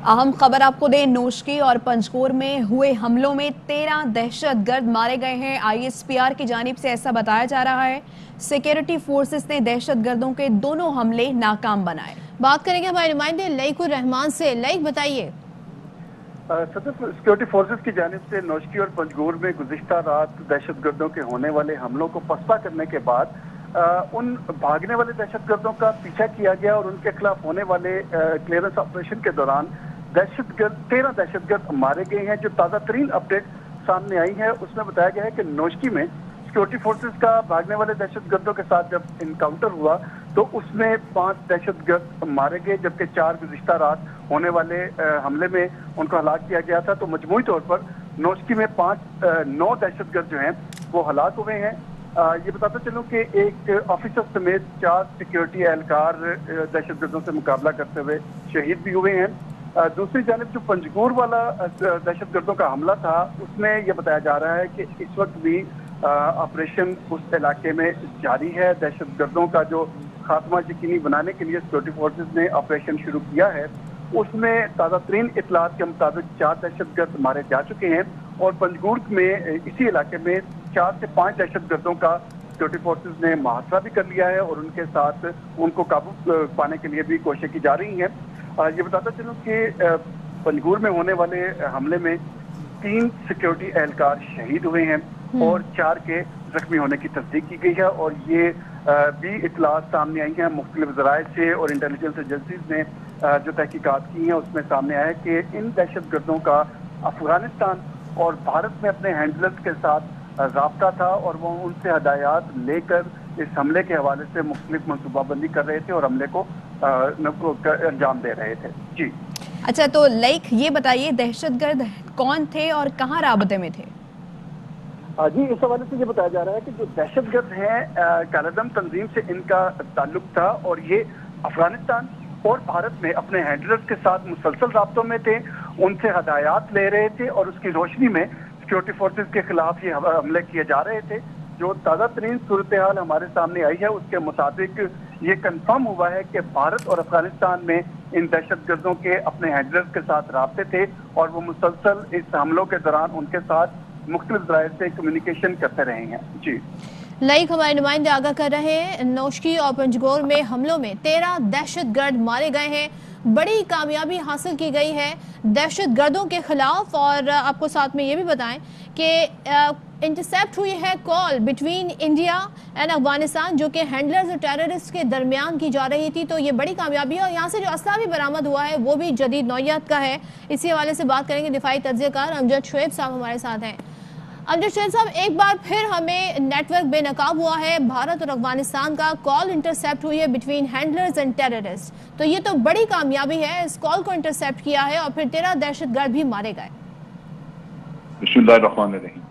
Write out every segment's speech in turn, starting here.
अहम खबर आपको दें, नोशकी और पंजकोर में हुए हमलों में 13 दहशतगर्द मारे गए हैं। आईएसपीआर की जानिब से ऐसा बताया जा रहा है। सिक्योरिटी फोर्सेस ने दहशतगर्दों के दोनों हमले नाकाम बनाए। बात करेंगे हमारे नुमाइंदे लईकुर रहमान से। लईक बताइए। सदर सिक्योरिटी फोर्सेस की जानिब से नोशकी और पंजगोर में गुज़िश्ता रात दहशतगर्दों के होने वाले हमलों को पस्ता करने के बाद उन भागने वाले दहशतगर्दों का पीछा किया गया और उनके खिलाफ होने वाले क्लियरेंस ऑपरेशन के दौरान 13 दहशतगर्द मारे गए हैं। जो ताज़ा तरीन अपडेट सामने आई है उसमें बताया गया है कि नोशकी में सिक्योरिटी फोर्सेस का भागने वाले दहशतगर्दों के साथ जब इनकाउंटर हुआ तो उसमें 5 दहशतगर्द मारे गए, जबकि 4 गुज़िश्ता रात होने वाले हमले में उनको हलाक किया गया था। तो मजमूई तौर पर नोशकी में 9 दहशतगर्द जो हैं वो हलाक हुए हैं। ये बताता चलूं कि एक ऑफिसर समेत 4 सिक्योरिटी एहलकार दहशतगर्दों से मुकाबला करते हुए शहीद भी हुए हैं। दूसरी जानिब जो पंजगोर वाला दहशतगर्दों का हमला था उसमें यह बताया जा रहा है कि इस वक्त भी ऑपरेशन उस इलाके में जारी है। दहशतगर्दों का जो खात्मा यकीनी बनाने के लिए सिक्योरिटी फोर्सेस ने ऑपरेशन शुरू किया है उसमें ताज़ा तरीन इतलात के मुताबिक 4 दहशतगर्द मारे जा चुके हैं और पंजगोर में इसी इलाके में 4 से 5 दहशतगर्दों का सिक्योरिटी फोर्सेस ने मुहासरा भी कर लिया है और उनके साथ उनको काबू पाने के लिए भी कोशिश की जा रही हैं। ये बताता चलूं कि पंजगोर में होने वाले हमले में 3 सिक्योरिटी एहलकार शहीद हुए हैं और 4 के जख्मी होने की तस्दीक की गई है और ये भी इतलात सामने आई हैं मुख्तलिफ ज़राए से और इंटेलिजेंस एजेंसीज ने जो तहकीकात की हैं उसमें सामने आया कि इन दहशतगर्दों का अफगानिस्तान और भारत में अपने हैंडलर्स के साथ राब्ता था और वो उनसे हदायत लेकर इस हमले के हवाले से मुख्तलिफ मनसूबाबंदी कर रहे थे और हमले को अंजाम दे रहे थे। जी अच्छा, तो लाइक ये बताइए दहशतगर्द कौन थे और कहाँ राबते में थे? जी, इस हवाले से ये बताया जा रहा है कि जो दहशतगर्द हैं कालादम तंजीम से इनका ताल्लुक था और ये अफगानिस्तान और भारत में अपने हैंडलर्स के साथ मुसलसल राब्तों में थे, उनसे हदायत ले रहे थे और उसकी रोशनी में सिक्योरिटी फोर्सेस के खिलाफ ये हमले किए जा रहे थे। जो ताज़ा तरीन सूरत हाल हमारे सामने आई है उसके मुताबिक ये कंफर्म हुआ है कि भारत और अफगानिस्तान में इन दहशतगर्दों के अपने हैंडलर्स के साथ राब्ते थे और वो मुसलसल इस हमलों के दौरान उनके साथ मुख्तलिफ ज़राए से कम्युनिकेशन करते रहे हैं। जी लाइक हमारे नुमाइंदे आगाह कर रहे हैं, नोशकी और पंजगोर में हमलों में 13 दहशतगर्द मारे गए हैं। बड़ी कामयाबी हासिल की गई है दहशतगर्दों के खिलाफ। और आपको साथ में ये भी बताएं कि इंटरसेप्ट हुई है call between India and Afghanistan जो कि हैंडलर्स और टेररिस्ट के दरमियान की जा रही थी। तो ये बड़ी कामयाबी है और यहाँ से जो असला भी बरामद हुआ है वो भी जदीद नौइयत का है। इसी हवाले से बात करेंगे दिफाई तज्ज़ियाकार अमजद शुएब साहब हमारे साथ हैं। अमजद शुएब साहब, एक बार फिर हमें नेटवर्क बेनकाब हुआ है भारत और अफगानिस्तान का, कॉल इंटरसेप्ट हुई है बिटवीन हैंडलर्स एंड टेररिस्ट। तो ये तो बड़ी कामयाबी है, इस कॉल को इंटरसेप्ट किया है और फिर 13 दहशतगर्द भी मारे गए। बिस्मिल्लाहिर्रहमानिर्रहीम।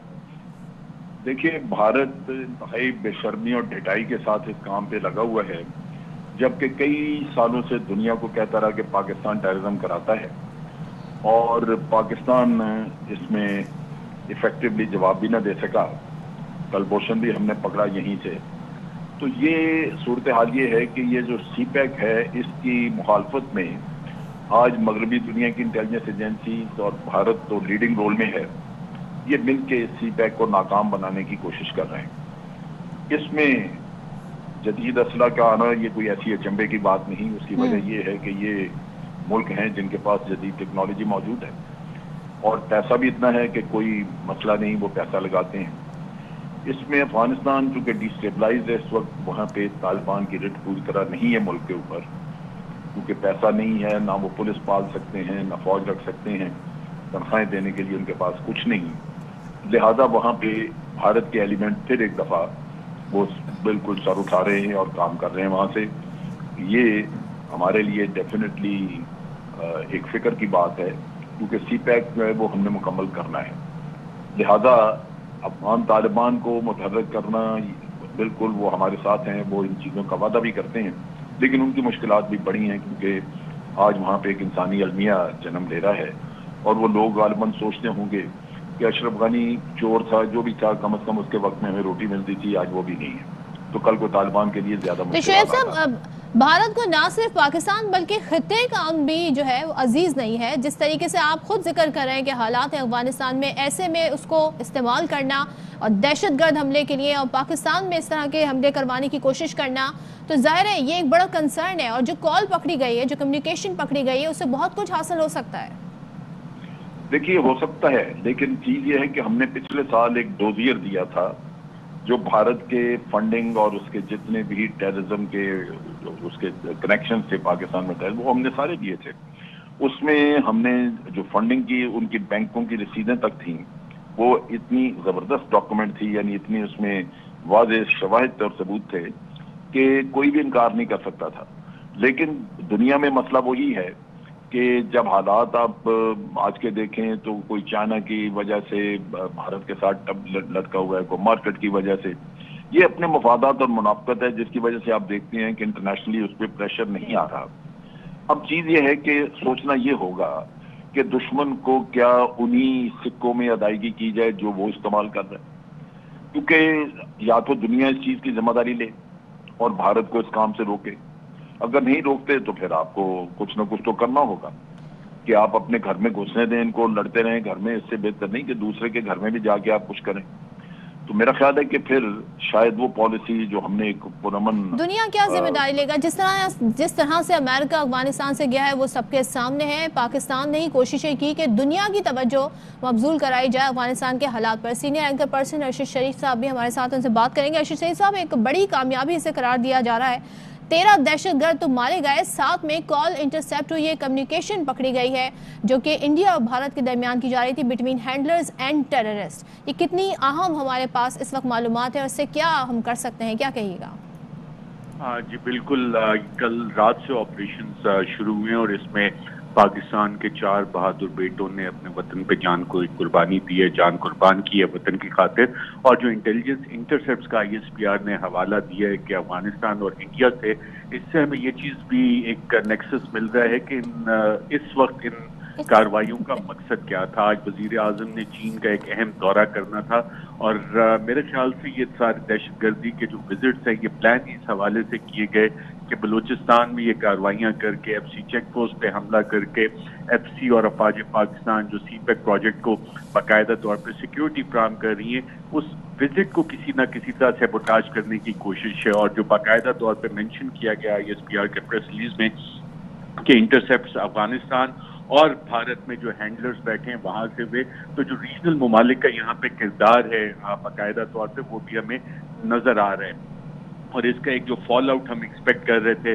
देखिए, भारत इंतहाई बेशर्मी और ढिठाई के साथ इस काम पे लगा हुआ है, जबकि कई सालों से दुनिया को कहता रहा कि पाकिस्तान टेररिज्म कराता है और पाकिस्तान इसमें इफेक्टिवली जवाब भी ना दे सका। कलभूषण भी हमने पकड़ा यहीं से। तो ये सूरत हाल ये है कि ये जो सीपैक है इसकी मुखालफत में आज मगरबी दुनिया की इंटेलिजेंस एजेंसीज और भारत तो लीडिंग रोल में है, ये मिल के सीपैक को नाकाम बनाने की कोशिश कर रहे हैं। इसमें जदीद असला का आना ये कोई ऐसी अचंभे की बात नहीं। उसकी वजह ये है कि ये मुल्क हैं जिनके पास जदीद टेक्नोलॉजी मौजूद है और पैसा भी इतना है कि कोई मसला नहीं, वो पैसा लगाते हैं। इसमें अफगानिस्तान चूँकि डिस्टेबलाइज है इस वक्त, वहाँ पे तालिबान की रिट पूरी तरह नहीं है मुल्क के ऊपर, क्योंकि पैसा नहीं है, ना वो पुलिस पाल सकते हैं, ना फौज रख सकते हैं, तनख्वाहें देने के लिए उनके पास कुछ नहीं। लिहाजा वहाँ पे भारत के एलिमेंट फिर एक दफ़ा वो बिल्कुल सर उठा रहे हैं और काम कर रहे हैं वहाँ से। ये हमारे लिए डेफिनेटली एक फ़िक्र की बात है, क्योंकि सीपैक जो है वो हमने मुकम्मल करना है। लिहाजा अफगान तालिबान को मुतहर्रिक करना, बिल्कुल वो हमारे साथ हैं, वो इन चीज़ों का वादा भी करते हैं, लेकिन उनकी मुश्किलात भी बड़ी हैं क्योंकि आज वहाँ पे एक इंसानी अलमिया जन्म ले रहा है और वो लोग गालिबन सोचते होंगे कि अशरफ गनी चोर था, जो भी था, कम से कम उसके वक्त में हमें रोटी मिलती थी, आज वो भी नहीं है। तो कल को तालिबान के लिए ज्यादा शुएब साहब, بھارت کو نہ صرف پاکستان بلکہ خطے کا امن بھی جو ہے وہ عزیز نہیں ہے. جس طریقے سے آپ خود ذکر کر رہے ہیں کہ حالات ہیں افغانستان میں، ایسے میں اس کو استعمال کرنا اور دہشت گرد حملے کے لیے اور پاکستان میں اس طرح کے حملے کروانے کی کوشش کرنا، تو ظاہر ہے یہ ایک بڑا کنسرن ہے. اور جو کال پکڑی گئی ہے، جو کمیونیکیشن پکڑی گئی ہے، اس سے بہت کچھ حاصل ہو سکتا ہے. دیکھیے ہو سکتا ہے، لیکن چیز یہ ہے کہ ہم نے پچھلے سال ایک ڈوزیئر دیا تھا جو بھارت کے فنڈنگ اور اس کے جتنے بھی ٹیررزم کے اس کے کنیکشن تھے پاکستان میں وہ ہم نے سارے دیے تھے. اس میں ہم نے جو فنڈنگ کی ان کی بینکوں کی رسیدیں تک تھیں، وہ اتنی زبردست ڈاکومنٹ تھی، یعنی اتنی اس میں واضح شواہد اور ثبوت تھے کہ کوئی بھی انکار نہیں کر سکتا تھا. لیکن دنیا میں مسئلہ وہی ہے کہ جب حالات آپ آج کے دیکھیں تو کوئی چائنا کی وجہ سے بھارت کے ساتھ لٹکا ہوا ہے، کوئی مارکیٹ کی وجہ سے، یہ اپنے مفادات اور منافقت ہے جس کی وجہ سے آپ دیکھتے ہیں کہ انٹرنیشنلی اس پہ پریشر نہیں آ رہا. اب چیز یہ ہے کہ سوچنا یہ ہوگا کہ دشمن کو کیا انہی سکوں میں ادائیگی کی جائے جو وہ استعمال کر رہا ہے، کیونکہ یا تو دنیا اس چیز کی ذمہ داری لے اور بھارت کو اس کام سے روکے. اگر نہیں روکتے تو پھر آپ کو کچھ نہ کچھ تو کرنا ہوگا کہ آپ اپنے گھر میں گھسنے دیں ان کو، لڑتے رہیں گھر میں. اس سے بہتر نہیں کہ دوسرے کے گھر میں بھی جا کے آپ کچھ کریں. تو میرا خیال ہے کہ پھر شاید وہ پالیسی جو ہم نے ایک پرامن دنیا کیا ذمہ داری لے گا؟ جس طرح سے امریکہ افغانستان سے گیا ہے وہ سب کے سامنے ہے. پاکستان نے ہی کوششیں کی کہ دنیا کی توجہ مبذول کرائی جائے افغانستان کے حالات پر. سینئر اینکر پرسن ارشد شریف صاحب بھی ہمارے ساتھ، ان سے بات کریں گے. ارشد شریف صاحب، ایک بڑی کامیابی اسے قرار دیا جا رہا ہے. 13 دہشت گرد تو مارے گئے، ساتھ میں کال انٹرسیپٹ ہوئی ہے، کمیونیکیشن پکڑی گئی ہے جو کہ انڈیا اور بھارت کے درمیان کی جا رہی تھی بٹوین ہینڈلرز اینڈ ٹیررسٹ. یہ کتنی اہم ہمارے پاس اس وقت معلومات ہے اور اس سے کیا ہم کر سکتے ہیں، کیا کہیے گا؟ جی بالکل، کل رات سے آپریشنز شروع ہوئے اور اس میں پاکستان کے 4 بہادر بیٹوں نے اپنے وطن پہ جان کو قربانی دی ہے، جان قربان کی ہے وطن کی خاطر. اور جو انٹیلیجنس انٹرسیپٹس کا ISPR نے حوالہ دیا ہے کہ افغانستان اور انڈیا سے، اس سے ہمیں یہ چیز بھی ایک نیکسس مل رہا ہے کہ اس وقت ان کارروائیوں کا مقصد کیا تھا. آج وزیر اعظم نے چین کا ایک اہم دورہ کرنا تھا اور میرے خیال سے یہ سارے دہشت گردی کے جو وزٹس ہیں یہ پلان اس حوالے سے کیے گئے کہ بلوچستان میں یہ کارروائیاں کر کے FC چیک پوسٹ پہ حملہ کر کے FC اور افواج پاکستان جو CPEC پروجیکٹ کو باقاعدہ طور پہ سیکیورٹی فراہم کر رہی ہیں، اس وزٹ کو کسی نہ کسی طرح سیبوٹاج کرنے کی کوشش ہے. اور جو باقاعدہ طور پہ مینشن کیا گیا ISPR کے پریس ریلیز میں کہ انٹرسیپٹس افغانستان اور بھارت میں جو ہینڈلرز بیٹھے ہیں وہاں سے ہوئے، تو جو ریجنل ممالک کا یہاں پہ کردار ہے باقاعدہ طور پہ وہ بھی ہمیں نظر آ رہا ہے. اور اس کا ایک جو فال آؤٹ ہم ایکسپیکٹ کر رہے تھے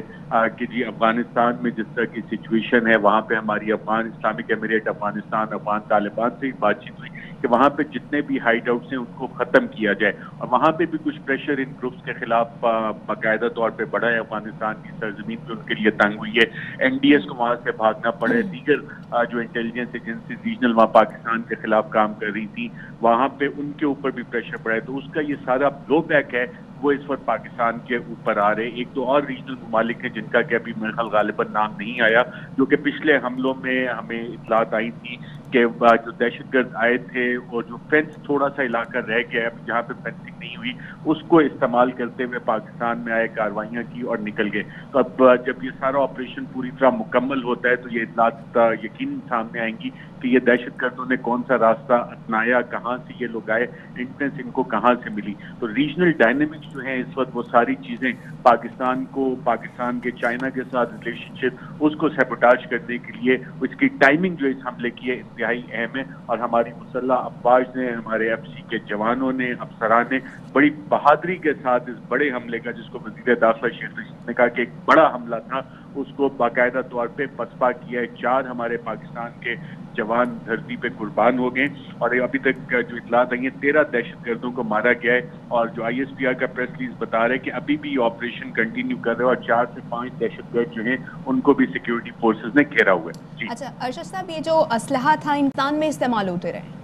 کہ جی افغانستان میں جس طرح کی سچویشن ہے وہاں پہ ہماری افغان اسلامک ایمریٹ افغانستان افغان طالبان سے بات چیت ہوئی کہ وہاں پہ جتنے بھی ہائیڈ آؤٹس ہیں ان کو ختم کیا جائے. اور وہاں پہ بھی کچھ پریشر ان گروپس کے خلاف باقاعدہ طور پہ بڑھا ہے. افغانستان کی سرزمین پہ ان کے لیے تنگ ہوئی ہے، NDS کو وہاں سے بھاگنا پڑے. دیگر جو انٹیلیجنس ایجنسی ریجنل وہاں پاکستان کے خلاف کام کر رہی تھی وہاں پہ ان کے اوپر بھی پریشر پڑا ہے. تو اس کا یہ سارا بلو بیک ہے وہ اس وقت پاکستان کے اوپر آ رہے. ایک تو اور ریجنل ممالک ہیں جن کا کہ ابھی میرے خیال غالباً نام نہیں آیا، جو کہ پچھلے حملوں میں ہمیں اطلاعات آئی تھی کہ جو دہشت گرد آئے تھے اور جو فینس تھوڑا سا علاقہ رہ گیا ہے جہاں پہ فینسنگ نہیں ہوئی اس کو استعمال کرتے ہوئے پاکستان میں آئے، کاروائیاں کی اور نکل گئے. تو اب جب یہ سارا آپریشن پوری طرح مکمل ہوتا ہے تو یہ اطلاعات یقیناً سامنے آئیں گی کہ یہ دہشت گردوں نے کون سا راستہ اپنایا، کہاں سے یہ لوگ آئے، انفلوئنس ان کو کہاں سے ملی. تو ریجنل ڈائنامکس جو ہیں اس وقت وہ ساری چیزیں پاکستان کو، پاکستان کے چائنا کے ساتھ ریلیشن شپ اس کو سیبوٹاج کرنے کے لیے اس کی ٹائمنگ جو اس حملے کی ہے انتہائی اہم ہے. اور ہماری مسلح افواج نے، ہمارے FC کے جوانوں نے، افسران نے بڑی بہادری کے ساتھ اس بڑے حملے کا، جس کو وزیر داخلہ شیخ رشید نے کہا کہ ایک بڑا حملہ تھا، اس کو باقاعدہ طور پہ پسپا کیا ہے. 4 ہمارے پاکستان کے جوان دھرتی پہ قربان ہو گئے اور ابھی تک جو اطلاعات آئی ہیں 13 دہشت گردوں کو مارا گیا ہے. اور جو ISPR کا پریس ریلیز بتا رہے ہیں کہ ابھی بھی آپریشن کنٹینیو کر رہے ہیں اور 4 سے 5 دہشت گرد جو ہیں ان کو بھی سیکیورٹی فورسز نے گھیرا ہوا ہے. جی اچھا ارشد صاحب، یہ جو اسلحہ تھا انسان میں استعمال ہوتے رہے؟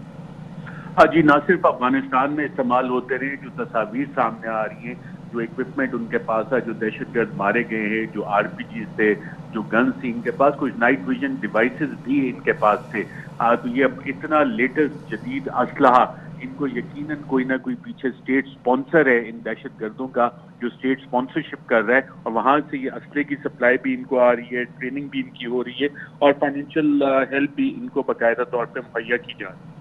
ہاں جی، نہ صرف افغانستان میں استعمال ہوتے رہے، جو تصاویر سامنے آ رہی ہیں، جو ایکوپمنٹ ان کے پاس ہے، جو دہشت گرد مارے گئے ہیں، جو RPGs تھے، جو گنز تھی ان کے پاس، کچھ نائٹ ویژن ڈیوائسز بھی ان کے پاس تھے. تو یہ اب اتنا لیٹسٹ جدید اسلحہ इनको यकीनन कोई ना कोई पीछे स्टेट स्पॉन्सर है इन दहशत गर्दों का, जो स्टेट स्पॉन्सरशिप कर रहा है, और वहाँ से ये असले की सप्लाई भी इनको आ रही है, ट्रेनिंग भी इनकी हो रही है, और फाइनेंशियल हेल्प भी इनको बाकायदा तौर पर मुहैया की जा रही है।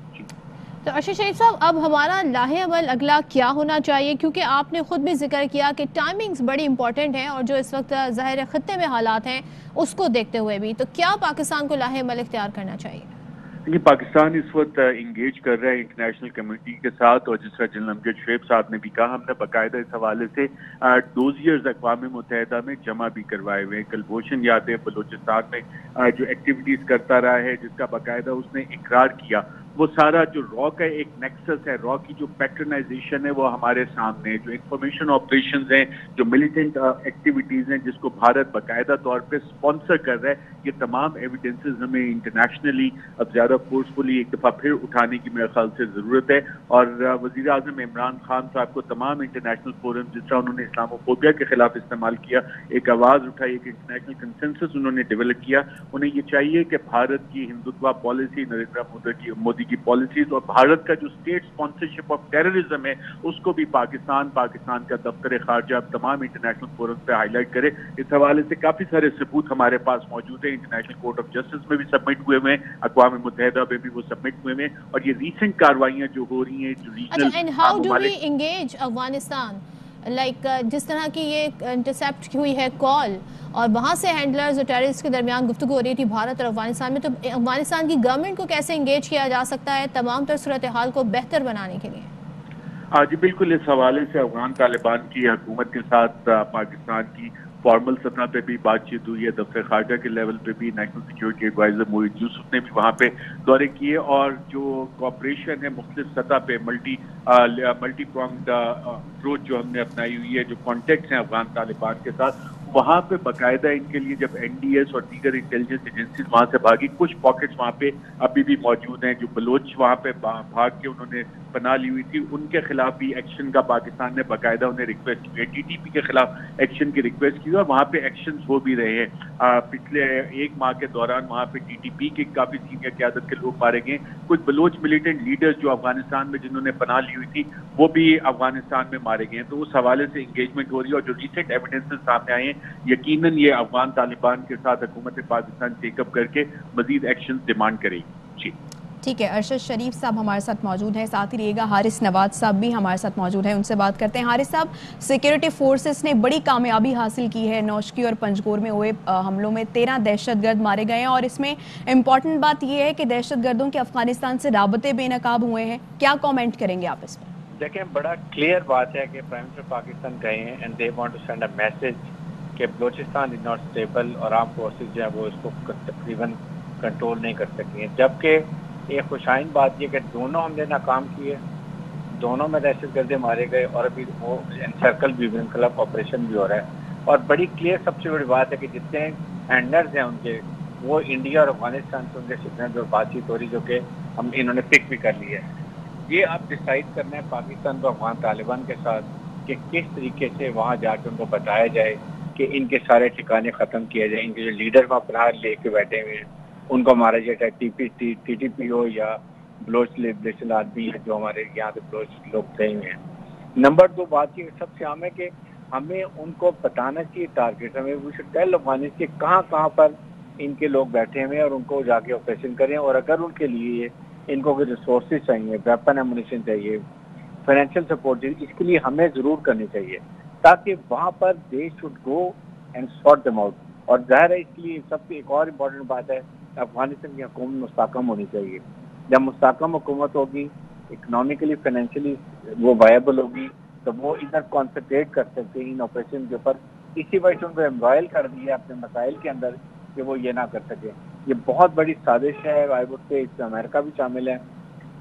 तो अरशद शरीफ साहब, अब हमारा लाहे अमल अगला क्या होना चाहिए, क्योंकि आपने खुद भी जिक्र किया कि टाइमिंग्स बड़ी इंपॉर्टेंट हैं, और जो इस वक्त ज़ाहिर खत्ते में हालात हैं उसको देखते हुए भी, तो क्या पाकिस्तान को लाहे अमल इख्तियार करना चाहिए? देखिए, पाकिस्तान इस वक्त इंगेज कर रहा है इंटरनेशनल कम्युनिटी के साथ, और जिस तरह जनरल अमजद शुएब साहब ने भी कहा, हमने बाकायदा इस हवाले से डोजियर्स अक़वाम मुत्तहिदा में जमा भी करवाए हुए हैं। कलभूषण यादव बलूचिस्तान में जो एक्टिविटीज़ करता रहा है, जिसका बाकायदा उसने इकरार किया, वो सारा जो रॉ का एक नेक्सस है, रॉ की जो पैटर्नाइजेशन है वो हमारे सामने है, जो इंफॉर्मेशन ऑपरेशंस हैं, जो मिलिटेंट एक्टिविटीज़ हैं जिसको भारत बाकायदा तौर पे स्पॉन्सर कर रहा है, ये तमाम एविडेंसेस हमें इंटरनेशनली अब ज़्यादा फोर्सफुली एक दफ़ा फिर उठाने की मेरे ख्याल से ज़रूरत है। और वज़ीर आज़म इमरान खान साहब को तमाम इंटरनेशनल फोरम, जिस तरह उन्होंने इस्लामोफोबिया के खिलाफ इस्तेमाल किया, एक आवाज़ उठाई, एक इंटरनेशनल कंसेंसस उन्होंने डेवलप किया, उन्हें ये चाहिए कि भारत की हिंदुत्व पॉलिसी, नरेंद्र मोदी की पॉलिसीज, और भारत का जो स्टेट स्पॉन्सरशिप ऑफ टेररिज्म है उसको भी पाकिस्तान का दफ्तर खारजा तमाम इंटरनेशनल फोरम पे हाईलाइट करे। इस हवाले से काफी सारे सबूत हमारे पास मौजूद है, इंटरनेशनल कोर्ट ऑफ जस्टिस में भी सबमिट हुए हैं, अक़वाम मुत्तहिदा में भी वो सबमिट हुए हैं, और ये रीसेंट कार्रवाइयां जो हो रही हैं, जो regional and how do we engage Afghanistan, जिस तरह की ये इंटरसेप्ट हुई है कॉल, और वहाँ से हैंडलर्स और टेररिस्ट के दरमियान गुफ्तगू हो रही थी भारत और अफगानिस्तान में, तो अफगानिस्तान की गवर्नमेंट को कैसे इंगेज किया जा सकता है तमाम तर सूरत हाल को बेहतर बनाने के लिए? हाँ जी, बिल्कुल। इस हवाले से अफगान तालिबान की हुकूमत के साथ पाकिस्तान की फॉर्मल सतह पे भी बातचीत हुई है, दफ्तर खारजा के लेवल पे भी नेशनल सिक्योरिटी एडवाइजर मोहित यूसुफ ने भी वहाँ पे दौरे किए, और जो कॉपरेशन है मुख्तलिफ सतह पे मल्टी प्रॉन्ग्ड अप्रोच जो हमने अपनाई हुई है, जो कॉन्टेक्ट हैं अफगान तालिबान के साथ, वहाँ पे बाकायदा इनके लिए जब NDS और दीगर इंटेलिजेंस एजेंसीज वहाँ से भागी, कुछ पॉकेट्स वहाँ पे अभी भी मौजूद हैं, जो बलोच वहाँ पे भाग के उन्होंने पनाह ली हुई थी, उनके खिलाफ भी एक्शन का पाकिस्तान ने बाकायदा उन्हें रिक्वेस्ट की है, TTP के खिलाफ एक्शन की रिक्वेस्ट की, और वहाँ पे एक्शन हो भी रहे हैं। पिछले एक माह के दौरान वहाँ पे TTP के काफी सीनियर क़यादत के लोग मारे गए, कुछ बलोच मिलिटेंट लीडर्स जो अफगानिस्तान में जिन्होंने पनाह ली हुई थी वो भी अफगानिस्तान में मारे गए, तो उस हवाले से इंगेजमेंट हो रही है, और जो रिसेंट एविडेंसेस सामने आए हैं, यकीनन ये अफगान तालिबान के साथ हुकूमत पाकिस्तान टेकअप करके मजीद एक्शन डिमांड करेगी। जी ठीक है, अरशद शरीफ साहब हमारे साथ मौजूद हैं, साथ ही रहेगा हारिस नवाज साहब भी हमारे साथ मौजूद हैं, उनसे बात करते हैं। हारिस साहब, सिक्योरिटी फोर्सेस ने बड़ी कामयाबी हासिल की है, नौशकी और पंजगोर में हुए हमलों में 13 दहशतगर्द मारे गए हैं, और इसमें इम्पॉर्टेंट बात यह है कि दहशतगर्दों के अफगानिस्तान से राबते बेनकाब हुए हैं। क्या कॉमेंट करेंगे आप इस पर? देखें, बड़ा क्लियर बात है कि प्राइम मिनिस्टर पाकिस्तान गए हैं and they want to send a message कि बलोचिस्तान इज नॉट स्टेबल, और आर्म फोर्सेज जो है वो इसको तकरीबन कंट्रोल नहीं कर सकी हैं। जबकि एक खुशाइन बात ये कि दोनों हमने नाकाम किए, दोनों में दहशतगर्द मारे गए, और अभी वो एनसर्कल भी खिलाफ ऑपरेशन भी हो रहा है। और बड़ी क्लियर सबसे बड़ी बात है कि जितने हैंडलर्स हैं उनके, वो इंडिया और अफगानिस्तान से उनके सिग्नल जो बातचीत हो रही, जो कि हम इन्होंने पिक भी कर ली है। ये अब डिसाइड करना है पाकिस्तान को अफगान तालिबान के साथ कि किस तरीके से वहाँ जाकर उनको बताया जाए कि इनके सारे ठिकाने ख़त्म किए जाए, इनके जो लीडर वहाँ अपना लेके बैठे हुए हैं उनको मारा जाए, चाहे TTP हो या बलोच लिबरेशन आदमी है जो हमारे यहाँ से बलोच लोग थे हुए हैं। नंबर 2 बात ये सबसे आम है कि हमें उनको बताना चाहिए टारगेट, हमें वी शुड टेल अफगानिस्तान के कहाँ पर इनके लोग बैठे हुए हैं, और उनको जाके ऑपरेशन करें। और अगर उनके लिए इनको कोई रिसोर्सेज चाहिए, वेपन एमुनिशन चाहिए, फाइनेंशियल सपोर्ट चाहिए, इसके लिए हमें ज़रूर करनी चाहिए, ताकि वहाँ पर they should go and sort them out. और जाहिर है इसके लिए सबसे एक और इम्पॉर्टेंट बात है, अफगानिस्तान की हुकूमत मुस्तकम होनी चाहिए। जब मुस्तकम हुकूमत होगी, इकनॉमिकली फाइनेंशियली वो वायबल होगी, तो वो इधर कॉन्सेंट्रेट कर सकते हैं इन ऑपरेशन के ऊपर। इसी वजह से उनको एम्ब्रॉयल कर दिया अपने मसाइल के अंदर कि वो ये ना कर सके। ये बहुत बड़ी साजिश है, आई वुड से इसमें अमेरिका भी शामिल है,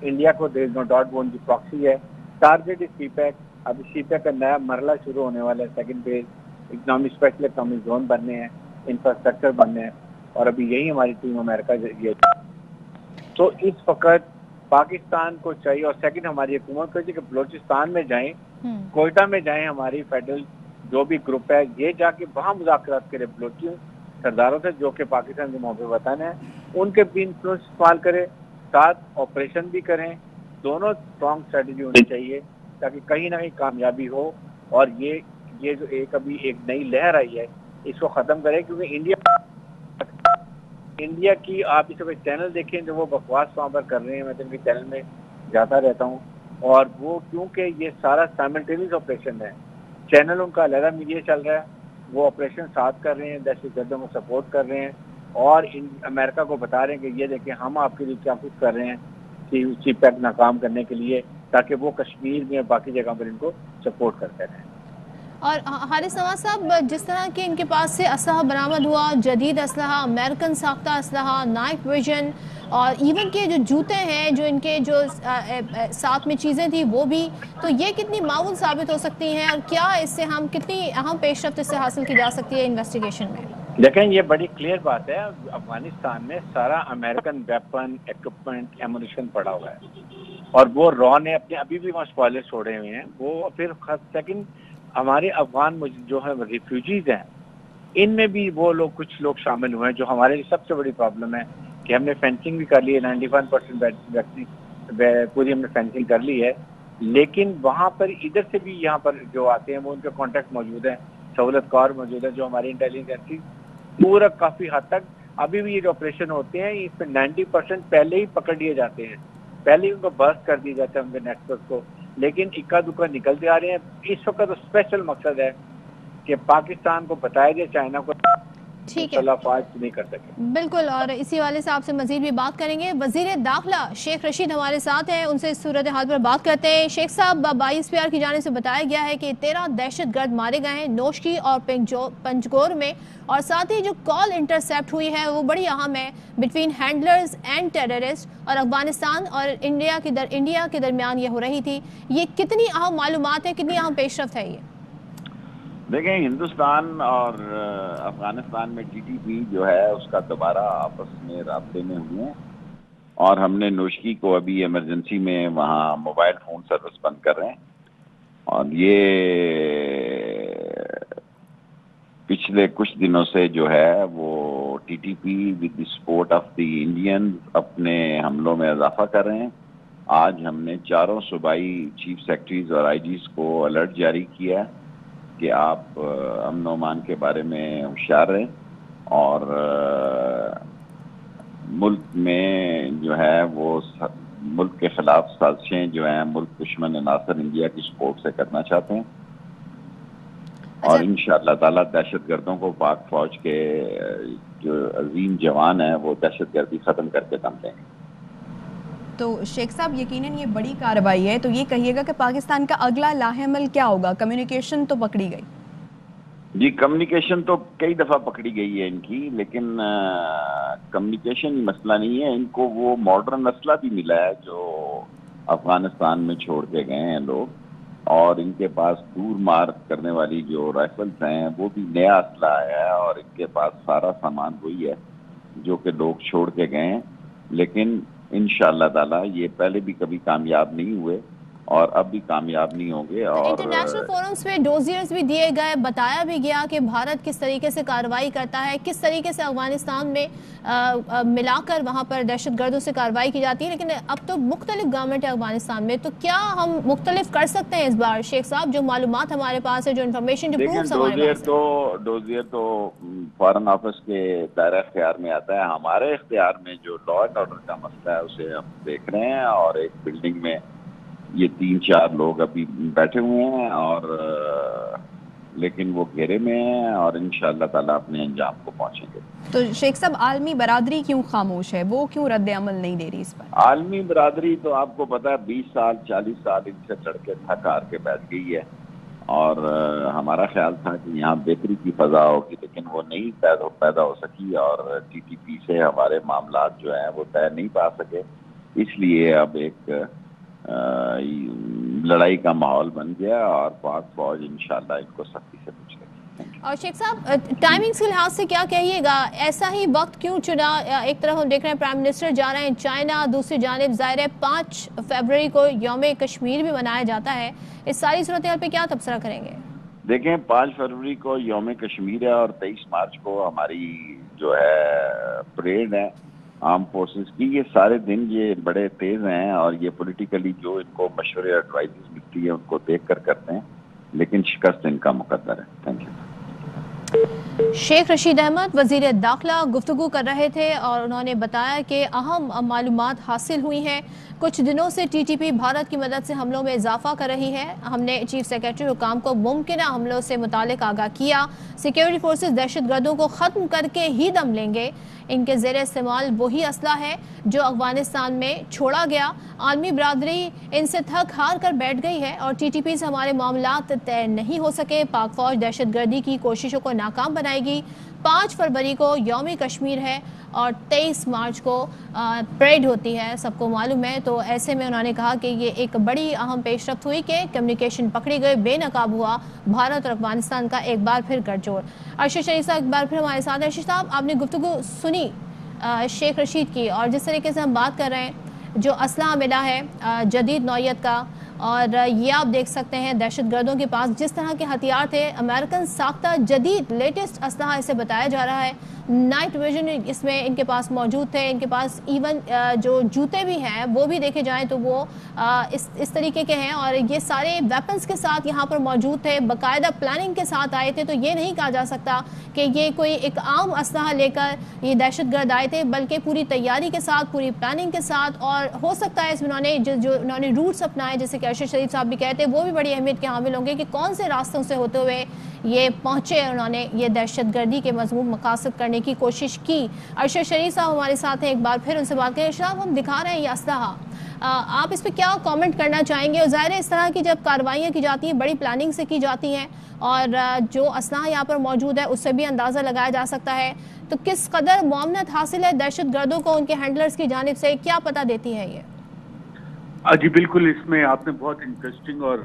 इंडिया को देयर इज नो डाउट वो उनकी प्रॉक्सी है। टारगेट इज CPEC, अभी CPEC का नया मरला शुरू होने वाला है, second phase, economic special economic zone बनने हैं, इंफ्रास्ट्रक्चर बनने हैं, और अभी यही हमारी टीम अमेरिका ये। तो इस वक्त पाकिस्तान को चाहिए, और सेकंड हमारी हुकूमत को चाहिए कि बलोचिस्तान में जाएं, कोयटा में जाएं, हमारी फेडरल जो भी ग्रुप है ये जाके वहाँ मुज़ाकरात करे बलोची सरदारों से, जो कि पाकिस्तान के मौके वतन है, उनके भी इन्फ्लुएंस इस्तेमाल करें, साथ ऑपरेशन भी करें, دونوں اسٹرانگ اسٹریٹجی ہونی چاہیے تاکہ کہیں نہ کہیں کامیابی ہو اور یہ جو ابھی ایک نئی لہر آئی ہے اس کو ختم کرے. کیونکہ انڈیا کی آپ اس کو چینل دیکھیں جو وہ بکواس وہاں پر کر رہے ہیں. میں تو ان کے چینل میں جاتا رہتا ہوں اور وہ کیونکہ یہ سارا سائملٹینیس آپریشن ہے, چینل ان کا علیحدہ میڈیا چل رہا ہے, وہ آپریشن ساتھ کر رہے ہیں, دہشت گردوں کو سپورٹ کر رہے ہیں اور امریکہ کو بتا رہے ہیں کہ یہ دیکھیں ہم آپ کے لیے کیا کچھ کر رہے ہیں سی پیک ناکام کرنے کے لیے, تاکہ وہ کشمیر میں باقی جگہ پر ان کو سپورٹ کرتے رہیں. اور حارث نواز صاحب, جس طرح کہ ان کے پاس سے اسلحہ برآمد ہوا, جدید اسلحہ, امریکن ساختہ اسلحہ, نائٹ ویژن اور ایون کے جو جوتے ہیں جو ان کے جو ساتھ میں چیزیں تھیں وہ بھی, تو یہ کتنی معاون ثابت ہو سکتی ہیں اور کیا اس سے ہم کتنی اہم پیش رفت اس سے حاصل کی جا سکتی ہے انویسٹیگیشن میں؟ دیکھیں یہ بڑی کلیئر بات ہے, افغانستان میں سارا امریکن ویپن, ایکوپمنٹ, ایمونیشن پڑا ہوا ہے اور وہ را نے اپنے ابھی بھی وہاں اسپوائلر چھوڑے ہوئے ہیں. وہ پھر سیکنڈ ہمارے افغان جو ہے ریفیوجیز ہیں ان میں بھی وہ لوگ کچھ لوگ شامل ہوئے ہیں جو ہمارے لیے سب سے بڑی پرابلم ہے کہ ہم نے فینسنگ بھی کر لی ہے, 91% پوری ہم نے فینسنگ کر لی ہے, لیکن وہاں پر ادھر سے بھی یہاں پر جو آتے ہیں وہ ان کے کانٹیکٹ موجود ہیں, سہولت کار موجود ہے, جو ہماری انٹیلیجنس پورا کافی حد تک ابھی بھی یہ جو آپریشن ہوتے ہیں اس میں 90% پہلے ہی پکڑ لیے جاتے ہیں, پہلے ہی ان کو برسٹ کر دیا جاتا ہے ان کے نیٹورک کو, لیکن اکا دکا نکلتے آ رہے ہیں. اس وقت تو اسپیشل مقصد ہے کہ پاکستان کو بتایا جائے چائنا کو ٹھیک ہے, فائد نہیں کر سکے. بالکل, اور اسی والے سے آپ سے مزید بھی بات کریں گے. وزیر داخلہ شیخ رشید ہمارے ساتھ ہیں, ان سے اس صورتحال پر بات کرتے ہیں. شیخ صاحب, ISPR کی جانب سے بتایا گیا ہے کہ 13 دہشت گرد مارے گئے ہیں نوشکی اور پنجگور میں, اور ساتھ ہی جو کال انٹرسیپٹ ہوئی ہے وہ بڑی اہم ہے بٹوین ہینڈلرز اینڈ ٹیررسٹ, اور افغانستان اور انڈیا کے درمیان یہ ہو رہی تھی. یہ کتنی اہم معلومات ہے, کتنی اہم پیش رفت ہے یہ؟ دیکھیں, ہندوستان اور افغانستان میں TTP جو ہے اس کا دوبارہ آپس میں رابطے میں ہوئے ہیں, اور ہم نے نوشکی کو ابھی ایمرجنسی میں وہاں موبائل فون سروس بند کر رہے ہیں, اور یہ پچھلے کچھ دنوں سے جو ہے وہ TTP with the support of the Indian اپنے حملوں میں اضافہ کر رہے ہیں. آج ہم نے 4 صوبائی چیف سیکرٹریز اور IGs کو الرٹ جاری کیا ہے کہ آپ امن و امان کے بارے میں ہوشیار رہیں, اور ملک میں جو ہے وہ ملک کے خلاف سازشیں جو ہیں ملک دشمن عناصر انڈیا کی سپورٹ سے کرنا چاہتے ہیں, اور انشاءاللہ تعالیٰ دہشت گردوں کو پاک فوج کے جو عظیم جوان ہیں وہ دہشت گردی ختم کر کے دم دیں گے. تو شیخ صاحب, یقیناً یہ بڑی کارروائی ہے, تو یہ کہیے گا کہ پاکستان کا اگلا لاہ عمل کیا ہوگا؟ کمیونیکیشن تو پکڑی گئی. جی, کمیونیکیشن تو کئی دفعہ پکڑی گئی ہے ان کی, لیکن کمیونیکیشن مسئلہ نہیں ہے. ان کو وہ ماڈرن اسلحہ بھی ملا ہے جو افغانستان میں چھوڑ کے گئے ہیں لوگ, اور ان کے پاس دور مار کرنے والی جو رائفلز ہیں وہ بھی نیا اسلحہ آیا ہے, اور ان کے پاس سارا سامان وہی ہے جو کہ لوگ چھوڑ کے گئے ہیں. لیکن انشاءاللہ تعالیٰ یہ پہلے بھی کبھی کامیاب نہیں ہوئے اور اب بھی کامیاب نہیں ہوں گے. اور انٹرنیشنل فورمز پہ ڈوزیئرز بھی دیے گئے, بتایا بھی گیا کہ بھارت کس طریقے سے کارروائی کرتا ہے, کس طریقے سے افغانستان میں ملا کر وہاں پر دہشت گردوں سے کارروائی کی جاتی ہے. لیکن اب تو مختلف گورنمنٹ ہے افغانستان میں, تو کیا ہم مختلف کر سکتے ہیں اس بار شیخ صاحب, جو معلومات ہمارے پاس ہے, جو انفارمیشن, جو پروفز ہمارے پاس ہے؟ ڈوزیئر تو فارن آفس کے دائرہ اختیار میں آتا ہے. ہمارے اختیار میں جو لا اینڈ آرڈر کا مسئلہ ہے اسے ہم دیکھ رہے ہیں, اور ایک بلڈنگ میں یہ 3-4 لوگ ابھی بیٹھے ہوئے ہیں, اور لیکن وہ گھیرے میں ہیں, اور انشاءاللہ تعالیٰ اپنے انجام کو پہنچیں گے. تو شیخ صاحب, عالمی برادری کیوں خاموش ہے, وہ کیوں رد عمل نہیں دے رہی اس پر؟ عالمی برادری تو آپ کو پتا ہے 20 سال 40 سال ان سے لڑ کے تھک ہار کے بیٹھ گئی ہے, اور ہمارا خیال تھا کہ یہاں بہتری کی فضا ہوگی, لیکن وہ نہیں پیدا ہو سکی, اور TTP سے ہمارے معاملات جو ہیں وہ طے نہیں پا سکے. اس لیے اب ایک لڑائی کا ماحول بن گیا, اور پاک فوج انشاءاللہ ان کو سختی سے پوچھ لے گی. اور شیخ صاحب, ٹائمنگز کے لحاظ سے کیا کہیے گا, ایسا ہی وقت کیوں چنا؟ ایک طرف ہم دیکھ رہے ہیں پرائم منسٹر جا رہے ہیں چائنا, دوسری جانب ظاہر ہے 5 فروری کو یوم کشمیر بھی منایا جاتا ہے. اس ساری صورتحال پہ کیا تبصرہ کریں گے؟ دیکھیں, 5 فروری کو یوم کشمیر ہے, اور 23 مارچ کو ہماری جو ہے پریڈ ہے, आर्म फोर्सेस की, ये सारे दिन ये बड़े तेज हैं और ये पॉलिटिकली जो इनको मशवरे एडवाइजेस मिलती है उनको देख कर करते हैं, लेकिन शिकस्त इनका मुकद्दर है। Thank you. शेख रशीद अहमद वज़ीर दाखिला गुफ्तगू कर रहे थे और उन्होंने बताया कि अहम मालूमात हासिल हुई हैं। कुछ दिनों से टीटीपी भारत की मदद से हमलों में इजाफा कर रही है। हमने चीफ सेक्रेटरी हुकाम को मुमकिन हमलों से मुतालिक आगाह किया। सिक्योरिटी फोर्सेस दहशत गर्दों को ख़त्म करके ही दम लेंगे। इनके ज़ेर इस्तेमाल वही असला है जो अफगानिस्तान में छोड़ा गया। आलमी बरादरी इनसे थक हार कर बैठ गई है और टीटीपी से हमारे मामलात तय नहीं हो सके। पाक फौज दहशत गर्दी की कोशिशों को नाकाम बनाएगी। 5 फरवरी को यौम कश्मीर है और 23 मार्च को परेड होती है, सबको मालूम है। तो ऐसे में उन्होंने कहा कि ये एक बड़ी अहम पेशरफ्त हुई कि कम्युनिकेशन पकड़ी गई, बेनकाब हुआ भारत और अफगानिस्तान का एक बार फिर गठजोड़। अरशद शरीफ साहब एक बार फिर हमारे साथ। अरशद साहब, आपने गुफ्तगू सुनी शेख रशीद की और जिस तरीके से हम बात कर रहे हैं जो असला मिला है जदीद नौयत का, और ये आप देख सकते हैं दहशत गर्दों के पास जिस तरह के हथियार थे, अमेरिकन साख्ता जदीद लेटेस्ट असलहा इसे बताया जा रहा है। नाइट विजन इसमें इनके पास मौजूद थे। इनके पास इवन जो जूते भी हैं वो भी देखे जाएं तो वो इस तरीके के हैं और ये सारे वेपन्स के साथ यहाँ पर मौजूद थे, बाकायदा प्लानिंग के साथ आए थे। तो ये नहीं कहा जा सकता कि ये कोई एक आम असलहा लेकर ये दहशत गर्द आए थे, बल्कि पूरी तैयारी के साथ, पूरी प्लानिंग के साथ। और हो सकता है इसमें उन्होंने जो उन्होंने रूट्स अपनाए, जैसे कि अरशद शरीफ साहब भी कहते हैं, वो भी बड़ी अहमियत के हामिल होंगे कि कौन से रास्तों से होते हुए ये पहुंचे, उन्होंने ये दहशत गर्दी के मज़मूम मकासद करने की कोशिश की। अरशद शरीफ साहब हमारे साथ हैं, एक बार फिर उनसे बात करें। साहब, हम दिखा रहे हैं ये असलहा, आप इस पर क्या कमेंट करना चाहेंगे? और ज़ाहिर है इस तरह की जब कार्रवाइयाँ की जाती हैं बड़ी प्लानिंग से की जाती हैं और जो असलहा यहाँ पर मौजूद है उससे भी अंदाज़ा लगाया जा सकता है। तो किस कदर मुआवनत हासिल है दहशत गर्दों को उनके हैंडलर्स की जानिब से, क्या पता देती है ये? जी बिल्कुल, इसमें आपने बहुत इंटरेस्टिंग और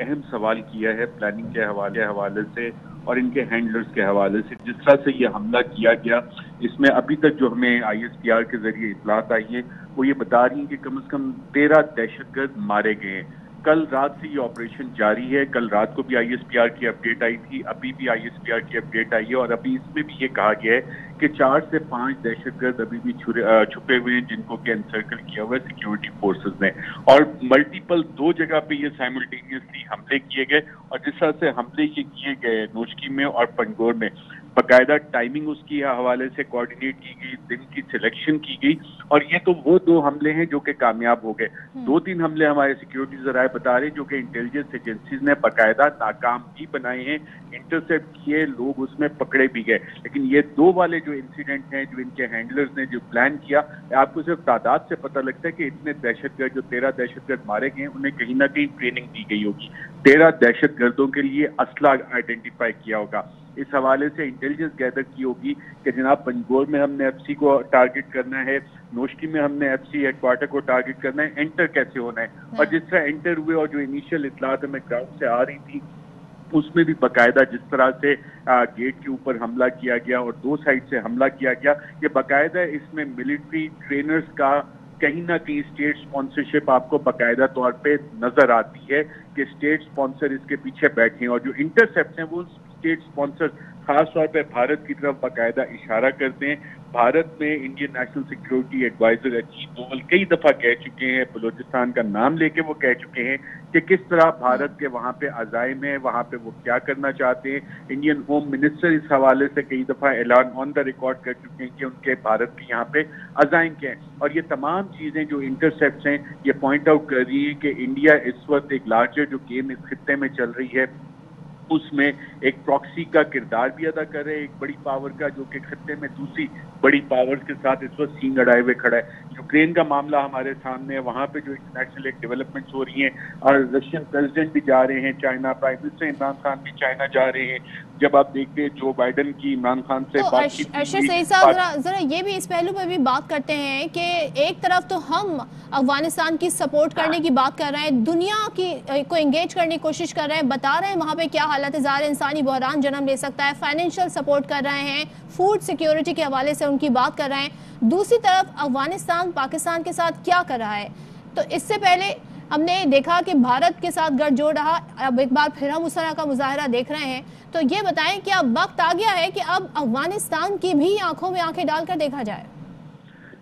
अहम सवाल किया है प्लानिंग के हवाले से और इनके हैंडलर्स के हवाले से। जिस तरह से ये हमला किया गया, इसमें अभी तक जो हमें ISPR के जरिए इतलात आई है वो ये बता रही है कि कम से कम 13 दहशतगर्द मारे गए हैं। कल रात से ये ऑपरेशन जारी है। कल रात को भी ISPR की अपडेट आई थी, अभी भी ISPR की अपडेट आई है और अभी इसमें भी ये कहा गया है कि 4 से 5 दहशतगर्द अभी भी छुपे हुए हैं जिनको कि एनसर्कल किया हुआ है सिक्योरिटी फोर्सेस ने। और मल्टीपल 2 जगह पे ये साइमल्टेनियसली हमले किए गए और जिस तरह से हमले ये किए गए नोशकी में और पंजगोर में, बाकायदा टाइमिंग उसकी हवाले से कोऑर्डिनेट की गई, दिन की सिलेक्शन की गई और ये तो वो 2 हमले हैं जो कि कामयाब हो गए। 2-3 हमले हमारे सिक्योरिटी जराए बता रहे हैं जो कि इंटेलिजेंस एजेंसीज ने बाकायदा नाकाम भी बनाए हैं, इंटरसेप्ट किए, लोग उसमें पकड़े भी गए। लेकिन ये 2 वाले जो इंसिडेंट हैं जो इनके हैंडलर्स ने जो प्लान किया, आपको सिर्फ तादाद से पता लगता है कि इतने दहशतगर्द जो 13 दहशतगर्द मारे गए उन्हें कहीं ना कहीं ट्रेनिंग दी गई होगी। 13 दहशतगर्दों के लिए असला आइडेंटिफाई किया होगा। इस हवाले से इंटेलिजेंस गैदर की होगी कि जनाब पंजगोर में हमने FC को टारगेट करना है, नोशकी में हमने FC हेडक्वार्टर को टारगेट करना है, एंटर कैसे होना है। और जिस तरह एंटर हुए और जो इनिशियल इतलात हमें ग्राउंड से आ रही थी उसमें भी बाकायदा जिस तरह से गेट के ऊपर हमला किया गया और 2 साइड से हमला किया गया, ये बाकायदा इसमें मिलिट्री ट्रेनर्स का कहीं ना कहीं स्टेट स्पॉन्सरशिप आपको बाकायदा तौर पे नजर आती है कि स्टेट स्पॉन्सर इसके पीछे बैठे हैं और जो इंटरसेप्ट हैं वो स्टेट स्पॉन्सर खास तौर पे भारत की तरफ बाकायदा इशारा करते हैं। भारत में Indian national security adviser Ajit Doval कई दफा कह चुके हैं, बलूचिस्तान का नाम लेके वो कह चुके हैं कि किस तरह भारत के वहाँ पे अज़ाइम है, वहाँ पे वो क्या करना चाहते हैं। इंडियन होम मिनिस्टर इस हवाले से कई दफा ऐलान ऑन द रिकॉर्ड कर चुके हैं कि उनके भारत के यहाँ पे अज़ाइम के हैं। और ये तमाम चीजें जो इंटरसेप्ट हैं ये पॉइंट आउट कर रही है कि इंडिया इस वक्त एक लार्जर जो गेम इस खित्ते में चल रही है उसमें एक प्रॉक्सी का किरदार भी अदा कर रहे हैं, एक बड़ी पावर का जो कि खत्ते में दूसरी बड़ी पावर्स के साथ इस वक्त सींग अड़ाए हुए खड़ा है। यूक्रेन का मामला हमारे सामने है, वहाँ पे जो इंटरनेशनल एक डेवलपमेंट्स हो रही हैं और रशियन प्रेसिडेंट भी जा रहे हैं China, prime minister Imran Khan भी चाइना जा रहे हैं। जब आप देखते हैं जो बाइडन की इमरान खान से तो बातचीत, अरशद सईद साहब जरा ये भी इस पहलू पर भी बात करते हैं कि एक तरफ तो हम अफगानिस्तान की सपोर्ट करने की बात कर रहे हैं, दुनिया की को एंगेज करने की कोशिश कर रहे हैं, बता रहे हैं वहाँ पे क्या हालत है, ज़ाहिर इंसानी बहरान जन्म ले सकता है, फाइनेंशियल सपोर्ट कर रहे हैं, फूड सिक्योरिटी के हवाले से उनकी बात कर रहे हैं। दूसरी तरफ अफगानिस्तान पाकिस्तान के साथ क्या कर रहा है? तो इससे पहले हमने देखा कि भारत के साथ गठजोड़ रहा, अब एक बार फिर हम उस तरह का मुजाहरा देख रहे हैं। तो ये बताएं कि अब वक्त आ गया है कि अब अफगानिस्तान की भी आंखों में आंखें डालकर देखा जाए?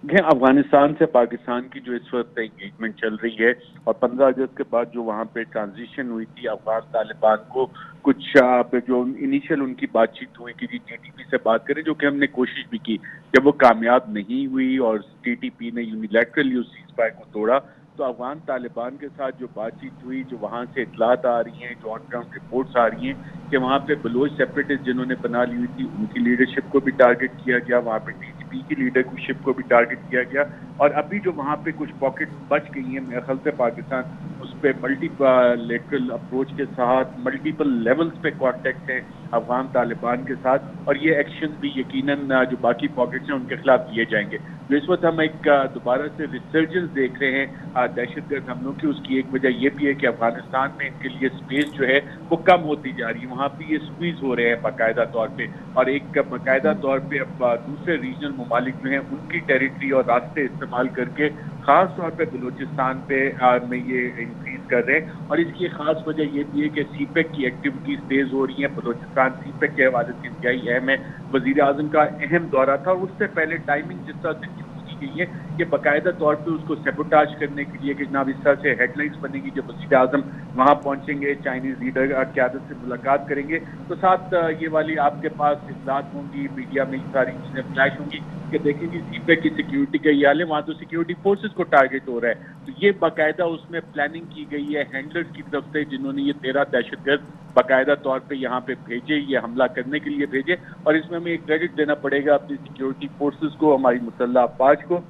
अफगानिस्तान से पाकिस्तान की जो इस वक्त एंगेजमेंट चल रही है और 15 अगस्त के बाद जो वहाँ पे ट्रांजिशन हुई थी अफगान तालिबान को कुछ जो इनिशियल उनकी बातचीत हुई कि टीटीपी से बात करें, जो कि हमने कोशिश भी की, जब वो कामयाब नहीं हुई और टीटीपी ने यूनिलैटरली उस सीज फायर को तोड़ा, तो अफगान तालिबान के साथ जो बातचीत हुई, जो वहाँ से इतलात आ रही हैं, जो ऑन ग्राउंड रिपोर्ट्स आ रही हैं कि वहाँ पे बलोच सेपरेटिस्ट जिन्होंने बना ली हुई थी उनकी लीडरशिप को भी टारगेट किया गया, वहाँ पे टीटीपी की लीडरशिप को भी टारगेट किया गया, और अभी जो वहाँ पे कुछ पॉकेट बच गई हैं मेरे ख्याल से पाकिस्तान उस पर मल्टीलेटरल अप्रोच के साथ मल्टीपल लेवल्स पे कॉन्टेक्ट है अफगान तालिबान के साथ, और ये एक्शन भी यकीनन जो बाकी पॉकेट्स हैं उनके खिलाफ लिए जाएंगे। जो इस वक्त हम एक दोबारा से रिसर्जेंस देख रहे हैं दहशतगर्द हमलों की, उसकी एक वजह ये भी है कि अफगानिस्तान में इनके लिए स्पेस जो है वो कम होती जा रही है, वहाँ पे ये स्क्वीज हो रहे हैं बाकायदा तौर पे, और एक बाकायदा तौर पे अब दूसरे रीजनल ममालिक जो हैं उनकी टेरिटरी और रास्ते इस्तेमाल करके खास तौर पे बलूचिस्तान पे में ये इंक्रीज कर रहे हैं, और इसकी खास वजह ये भी है कि सीपेक की एक्टिविटीज तेज हो रही हैं। बलूचिस्तान सीपेक के हवाले से इंतहाई अहम है, वजीर आजम का अहम दौरा था, उससे पहले टाइमिंग जिस तरह से गई है कि बाकायदा तौर पे उसको सेबोटाज करने के लिए कि जनाब इस तरह से हेडलाइंस बनेगी जब वज़ीर आज़म वहाँ पहुँचेंगे, चाइनीज़ लीडर क़यादत से मुलाकात करेंगे, तो साथ ये वाली आपके पास इत्तलात होंगी, मीडिया में सारी चीज़ें फ्लैश होंगी कि देखेंगे सीपेक की सिक्योरिटी का ये हाल है, वहाँ तो सिक्योरिटी फोर्सेस को टारगेट हो रहा है। तो ये बाकायदा उसमें प्लानिंग की गई है हैंडलर्स की तरफ से, जिन्होंने ये 13 दहशतगर्द बाकायदा तौर पे यहाँ पे भेजे, ये हमला करने के लिए भेजे, और इसमें हमें एक क्रेडिट देना पड़ेगा अपनी सिक्योरिटी फोर्सेस को, हमारी मुसल्लह अफवाज को,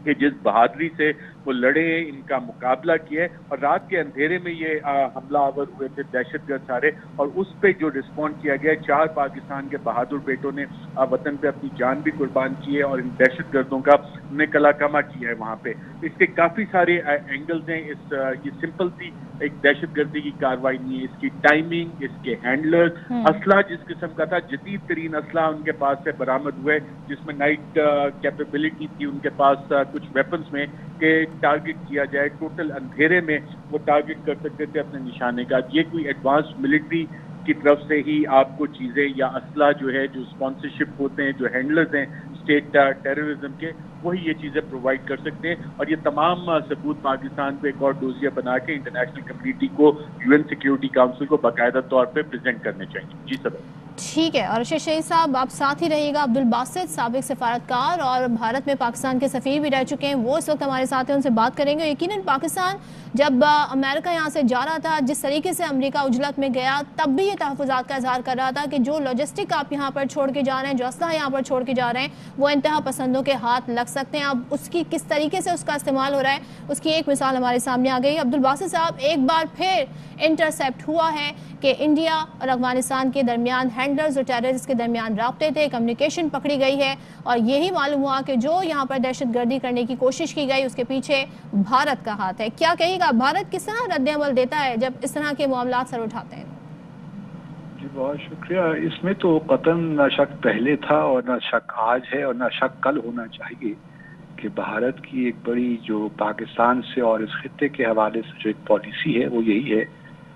कि जिस बहादुरी से वो लड़े, इनका मुकाबला किया है, और रात के अंधेरे में ये हमला आवर हुए थे दहशतगर्द सारे, और उस पे जो रिस्पॉन्ड किया गया, 4 पाकिस्तान के बहादुर बेटों ने वतन पे अपनी जान भी कुर्बान की है, और इन दहशतगर्दों का ने कलाकमा किया है वहाँ पे। इसके काफ़ी सारे एंगल्स हैं, ये सिंपल सी एक दहशतगर्दी की कार्रवाई नहीं है, इसकी टाइमिंग, इसके हैंडलर, असला जिस किस्म का था, जदीद तरीन असला उनके पास से बरामद हुए, जिसमें नाइट कैपेबिलिटी थी उनके पास कुछ वेपन्स में के टारगेट किया जाए, टोटल अंधेरे में वो टारगेट कर सकते थे अपने निशाने का। ये कोई एडवांस मिलिट्री की तरफ से ही आपको चीज़ें या असला जो है, जो स्पॉन्सरशिप होते हैं, जो हैंडलर्स हैं स्टेट टेररिज्म के, वही ये चीज़ें प्रोवाइड कर सकते हैं, और ये तमाम सबूत पाकिस्तान को एक और डोजिया बना के इंटरनेशनल कम्युनिटी को, यूएन सिक्योरिटी काउंसिल को बाकायदा तौर पे प्रेजेंट करने चाहिए। जी सर। ठीक है, और रशीद शहीद साहब आप साथ ही रहिएगा। अब्दुल बासित साबिक सफारतकार और भारत में पाकिस्तान के सफ़ीर भी रह चुके हैं, वो इस वक्त हमारे साथ हैं, उनसे बात करेंगे। यकीनन पाकिस्तान जब अमेरिका यहाँ से जा रहा था, जिस तरीके से अमेरिका उजलत में गया, तब भी ये तहफ़्फ़ुज़ात का इजहार कर रहा था कि जो लॉजिस्टिक आप यहाँ पर छोड़ के जा रहे हैं, जो असला यहाँ पर छोड़ के जा रहे हैं, वो इंतहा पसंदों के हाथ लग सकते हैं। अब उसकी किस तरीके से उसका इस्तेमाल हो रहा है, उसकी एक मिसाल हमारे सामने आ गई। अब्दुल बासित साहब, एक बार फिर इंटरसेप्ट हुआ है कि इंडिया और अफगानिस्तान के दरमियान हैंडलर्स और टेररिस्ट के दरमियान राब्ते थे, कम्युनिकेशन पकड़ी गई है, और यही मालूम हुआ कि जो यहाँ पर दहशतगर्दी करने की कोशिश की गई उसके पीछे भारत का हाथ है। क्या कहिएगा, भारत किस तरह रद्द-ए-अमल देता है जब इस तरह के मामलात सर उठाते हैं? जी बहुत शुक्रिया। इसमें तो कतन न शक पहले था और न शक आज है और न शक कल होना चाहिए कि भारत की एक बड़ी जो पाकिस्तान से और इस खित्ते के हवाले से जो एक पॉलिसी है वो यही है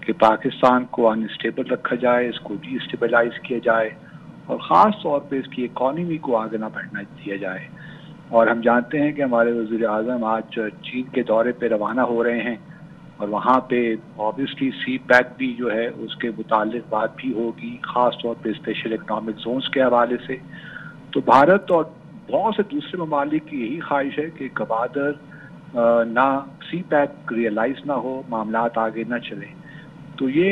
कि पाकिस्तान को अनस्टेबल रखा जाए, इसको डिस्टेबलाइज किया जाए, और ख़ास तौर पे इसकी इकॉनमी को आगे ना बढ़ना दिया जाए। और हम जानते हैं कि हमारे वज़ीर आज़म आज चीन के दौरे पे रवाना हो रहे हैं, और वहाँ पे ऑब्वियसली सी पैक भी जो है उसके मुतालिक बात भी होगी, ख़ास तौर पे स्पेशल इकनॉमिक जोन्स के हवाले से। तो भारत और बहुत से दूसरे ममालिक की यही ख्वाहिश है कि गवादर ना सी पैक रियलाइज ना हो, मामलात आगे ना चले। तो ये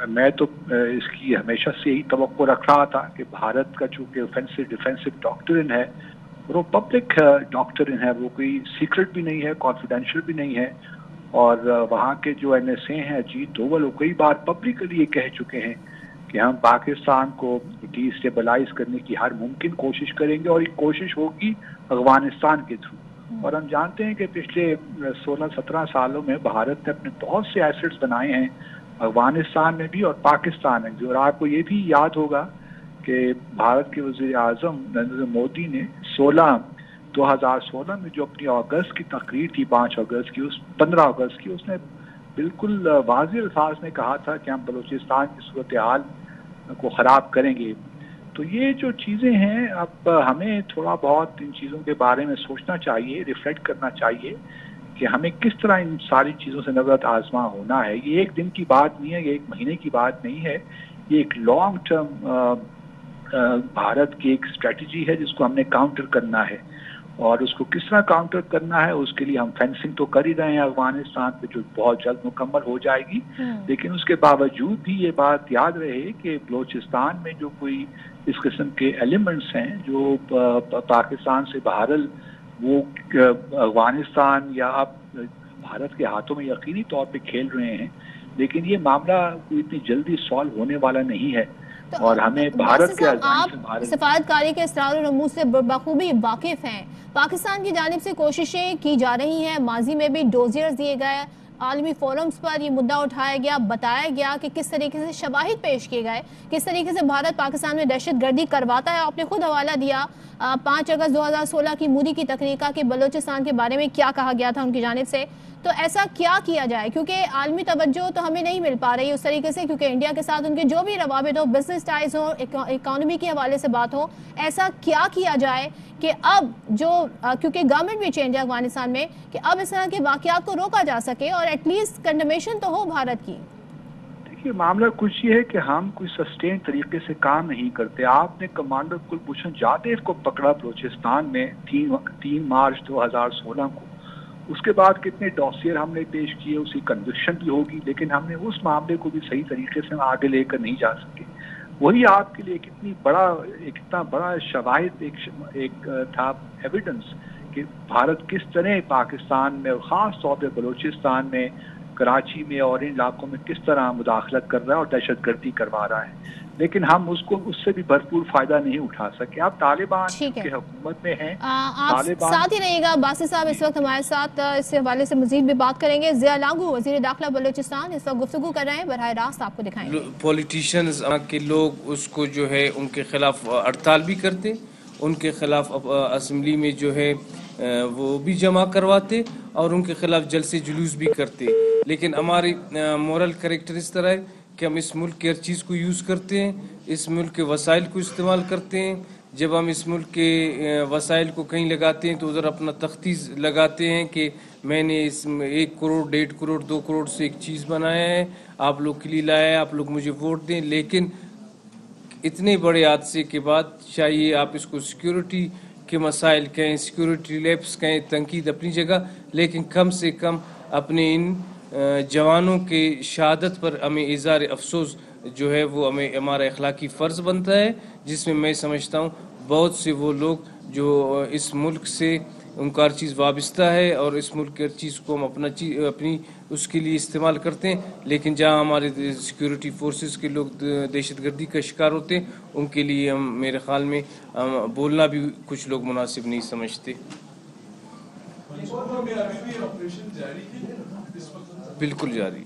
मैं तो इसकी हमेशा से यही तवक्को रख रहा था कि भारत का चूँकि ऑफेंसिव डिफेंसिव डॉक्ट्रिन है, वो पब्लिक डॉक्ट्रिन है, वो कोई सीक्रेट भी नहीं है, कॉन्फिडेंशियल भी नहीं है, और वहाँ के जो NSA हैं अजीत डोवल, वो कई बार पब्लिकली ये कह चुके हैं कि हम पाकिस्तान को डिस्टेबलाइज करने की हर मुमकिन कोशिश करेंगे, और ये कोशिश होगी अफगानिस्तान के थ्रू। और हम जानते हैं कि पिछले 16-17 सालों में भारत ने अपने बहुत से एसेट्स बनाए हैं अफगानिस्तान में भी और पाकिस्तान में भी। और आपको ये भी याद होगा कि भारत के वज़ीर आज़म नरेंद्र मोदी ने 2016 में जो अपनी अगस्त की तकरीर थी, 5 अगस्त की, 15 अगस्त की, उसने बिल्कुल वाज़ेह अल्फाज में कहा था कि हम बलूचिस्तान की सूरत हाल को ख़राब करेंगे। تو یہ جو چیزیں ہیں اب ہمیں تھوڑا بہت ان چیزوں کے بارے میں سوچنا چاہیے، ریفلیکٹ کرنا چاہیے کہ ہمیں کس طرح ان ساری چیزوں سے نظر آزما ہونا ہے. یہ ایک دن کی بات نہیں ہے، یہ ایک مہینے کی بات نہیں ہے، یہ ایک لانگ ٹرم بھارت کی ایک اسٹریٹجی ہے جس کو ہم نے کاؤنٹر کرنا ہے. اور اس کو کس طرح کاؤنٹر کرنا ہے اس کے لیے ہم فینسنگ تو کر ہی رہے ہیں افغانستان پہ، جو بہت جلد مکمل ہو جائے گی. لیکن اس کے باوجود بھی یہ بات یاد رہے کہ بلوچستان میں جو کوئی اس قسم کے ایلیمنٹس ہیں جو پاکستان سے بہرحال وہ افغانستان یا اب بھارت کے ہاتھوں میں یقینی طور پہ کھیل رہے ہیں، لیکن یہ معاملہ کوئی اتنی جلدی سالو ہونے والا نہیں ہے. اور ہمیں بھارت کے آپ سفارتکاری کے اسرار و رموز سے بخوبی واقف ہیں. پاکستان کی جانب سے کوششیں کی جا رہی ہیں، ماضی میں بھی ڈوزیئرز دیے گئے، عالمی فورمز پر یہ مدعا اٹھایا گیا، بتایا گیا کہ کس طریقے سے شواہد پیش کیے گئے، کس طریقے سے بھارت پاکستان میں دہشت گردی کرواتا ہے. آپ نے خود حوالہ دیا 5 اگست 2016 کی مودی کی تقریرہ کہ بلوچستان کے بارے میں کیا کہا گیا تھا ان کی جانب سے. تو ایسا کیا کیا جائے، کیونکہ عالمی توجہ تو ہمیں نہیں مل پا رہی اس طریقے سے، کیونکہ انڈیا کے ساتھ ان کے جو بھی روابط ہو، بزنس ٹائز ہو، اکانومی کے حوالے سے بات ہو، ایسا کیا کیا جائے کہ اب جو کیونکہ گورنمنٹ بھی چینج ہے افغانستان میں، کہ اب اس طرح کے واقعات کو روکا جا سکے اور ایٹ لیسٹ کنڈمنیشن تو ہو بھارت کی. دیکھیے معاملہ کچھ یہ ہے کہ ہم کوئی سسٹین طریقے سے کام نہیں کرتے. آپ نے کمانڈر کلبھوشن جادیو کو پکڑا بلوچستان میں 3 مارچ 2016 کو، اس کے بعد کتنے ڈوسیئر ہم نے پیش کیے، اسی کنوکشن بھی ہوگی، لیکن ہم نے اس معاملے کو بھی صحیح طریقے سے آگے لے کر نہیں جا سکے. وہی آپ کے لیے اتنا بڑا شواہد ایک تھا ایویڈنس کہ بھارت کس طرح پاکستان میں اور خاص طور پہ بلوچستان میں، کراچی میں اور ان علاقوں میں کس طرح مداخلت کر رہا ہے اور دہشت گردی کروا رہا ہے. لیکن ہم اس سے بھی بھرپور فائدہ نہیں اٹھا سکے. اب طالبان کے حکومت میں ہیں، آپ ساتھ ہی رہیے گا. باسط صاحب اس وقت ہمارے ساتھ اس حوالے سے مزید بھی بات کریں گے. ضیاء لانگو وزیر داخلہ بلوچستان اس وقت گفتگو کر رہے ہیں، براہ راست آپ کو دکھائیں گے. پولیٹیشینز کے لوگ اس کو جو ہے ان کے خلاف ہڑتال بھی کرتے، ان کے خلاف اسمبلی میں جو ہے وہ بھی جمع کرواتے اور ان کے خلاف جلسے جلوس بھی کرتے. لیکن ہماری مورل کریکٹر اس طرح ہے کہ ہم اس ملک کی ہر چیز کو یوز کرتے ہیں، اس ملک کے وسائل کو استعمال کرتے ہیں. جب ہم اس ملک کے وسائل کو کہیں لگاتے ہیں تو ادھر اپنا تختیز لگاتے ہیں کہ میں نے اس 1 کروڑ 1.5 کروڑ 2 کروڑ سے ایک چیز بنایا ہے، آپ لوگ کے لیے لایا ہے، آپ لوگ مجھے ووٹ دیں. لیکن اتنے بڑے حادثے کے بعد چاہیے آپ اس کو سیکیورٹی کے مسائل کہیں، سیکیورٹی لیپس کہیں، تنقید اپنی جگہ، لیکن کم سے کم اپنے ان جوانوں کے شہادت پر ہمیں اظہار افسوس جو ہے وہ ہمارا اخلاقی فرض بنتا ہے، جس میں میں سمجھتا ہوں بہت سے وہ لوگ جو اس ملک سے ان کا ہر چیز وابستہ ہے اور اس ملک کی ہر چیز کو ہم اپنی اس کے لیے استعمال کرتے ہیں. لیکن جہاں ہمارے سیکیورٹی فورسز کے لوگ دہشت گردی کا شکار ہوتے ہیں، ان کے لیے ہم میرے خیال میں بولنا بھی کچھ لوگ مناسب نہیں سمجھتے. بالکل جاری.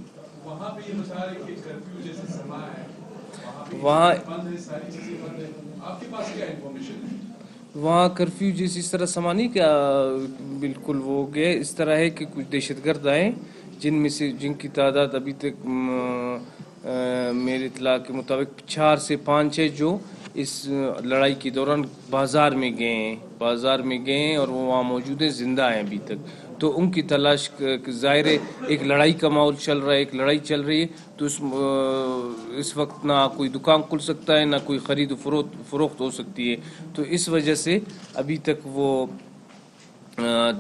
وہاں کرفیو جیسی اس طرح سما نہیں کیا، بالکل وہ گئے. اس طرح ہے کہ کچھ دہشت گرد آئے جن کی تعداد ابھی تک میرے اطلاع کے مطابق 4 سے 5 ہے جو اس لڑائی کے دوران بازار میں گئے ہیں اور وہ وہاں موجود ہیں، زندہ ہیں ابھی تک. تو ان کی تلاش ظاہر ہے ایک لڑائی کا ماحول چل رہا ہے، ایک لڑائی چل رہی ہے، تو اس وقت نہ کوئی دکان کھل سکتا ہے، نہ کوئی خرید و فروخت ہو سکتی ہے. تو اس وجہ سے ابھی تک وہ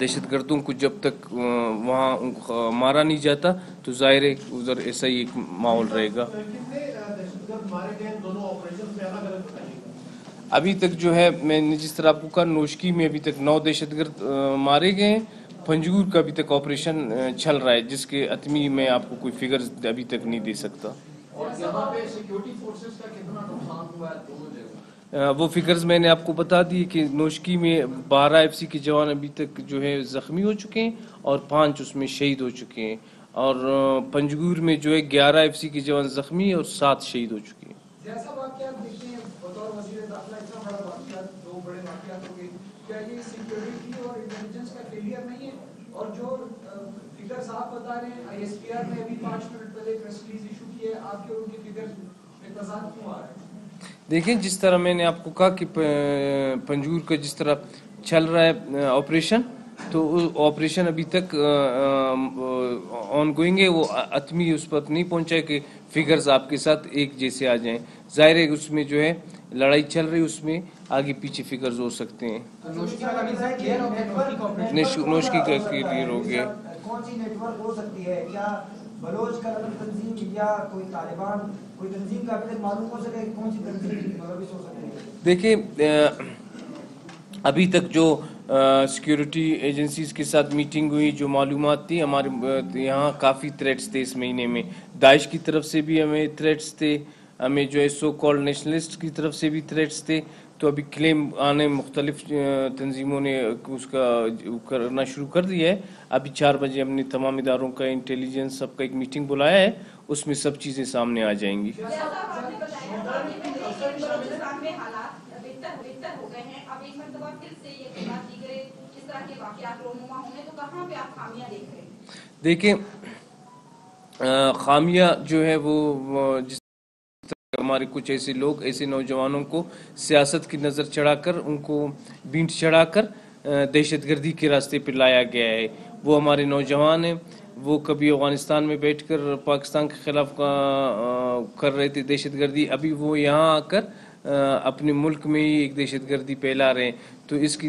دہشت گردوں کو جب تک وہاں مارا نہیں جاتا تو ظاہر ہے ادھر ایسا ہی ایک ماحول رہے گا. ابھی تک جو ہے میں نے جس طرح آپ کو کہا، نوشکی میں ابھی تک 9 دہشت گرد مارے گئے ہیں. پنجگور کا ابھی تک آپریشن چل رہا ہے جس کے حتمی میں آپ کو کوئی فگرز ابھی تک نہیں دے سکتا. وہ فگرز میں نے آپ کو بتا دی کہ نوشکی میں 12 FCC کے جوان ابھی تک جو ہے زخمی ہو چکے ہیں اور 5 اس میں شہید ہو چکے ہیں، اور پنجگور میں جو ہے 11 FCC کے جوان زخمی اور 7 شہید ہو چکے ہیں. جیسا واقعات دیکھتے ہیں بطور وزیر داخلہ، اتنا بڑا واقعات، 2 بڑے واقعات ہو گئے، کیا یہ سیکیورٹی اور انٹیلیجنس کا فیلئر نہیں ہے؟ اور جو فگرز آپ بتا رہے ہیں، ISPR نے ابھی 5 منٹ پہلے پریس ریلیز ایشو کی ہے، آپ کے ان کی فگرز میں تضاد کیوں آ رہے ہیں؟ دیکھیں جس طرح میں نے آپ کو کہا کہ پنجور کا جس طرح چل رہا ہے آپریشن، تو آپریشن ابھی تک آن گوئنگ ہے، وہ اتمی اس پر نہیں پہنچا ہے کہ فگرز آپ کے ساتھ ایک جیسے آ جائیں. ظاہر ہے اس میں جو ہے لڑائی چل رہی، اس میں آگے پیچھے فگرز ہو سکتے ہیں. نوشکی کا کلیئر ہو گیا. کون سی نیٹ ورک ہو سکتی ہے؟ کیا بلوچ کا تنظیم یا کوئی طالبان کوئی تنظیم کا ابھی تک معلوم ہو سکے کہ کون سی تنظیم ملوث ہو سکتی ہے؟ دیکھیں ابھی تک جو سیکیورٹی ایجنسیز کے ساتھ میٹنگ ہوئی، جو معلومات تھی، ہمارے یہاں کافی تھریٹس تھے اس مہینے میں. داعش کی طرف سے بھی ہمیں تھریٹس تھے، ہمیں جو ہے سو کالڈ نیشنلسٹ کی طرف سے بھی تھریٹس تھے. تو ابھی کلیم آنے مختلف تنظیموں نے اس کا کرنا شروع کر دیا ہے. ابھی 4 بجے ہم نے تمام اداروں کا انٹیلیجنس سب کا ایک میٹنگ بلایا ہے، اس میں سب چیزیں سامنے آ جائیں گی. دیکھیں خامیہ جو ہے وہ جس طرح ہمارے کچھ ایسے لوگ، ایسے نوجوانوں کو سیاست کی نظر چڑھا کر، ان کو بینٹ چڑھا کر دہشت گردی کے راستے پہ لایا گیا ہے. وہ ہمارے نوجوان ہیں، وہ کبھی افغانستان میں بیٹھ کر پاکستان کے خلاف کر رہے تھے دہشت گردی، ابھی وہ یہاں آ کر اپنے ملک میں ہی ایک دہشت گردی پھیلا رہے ہیں. تو اس کی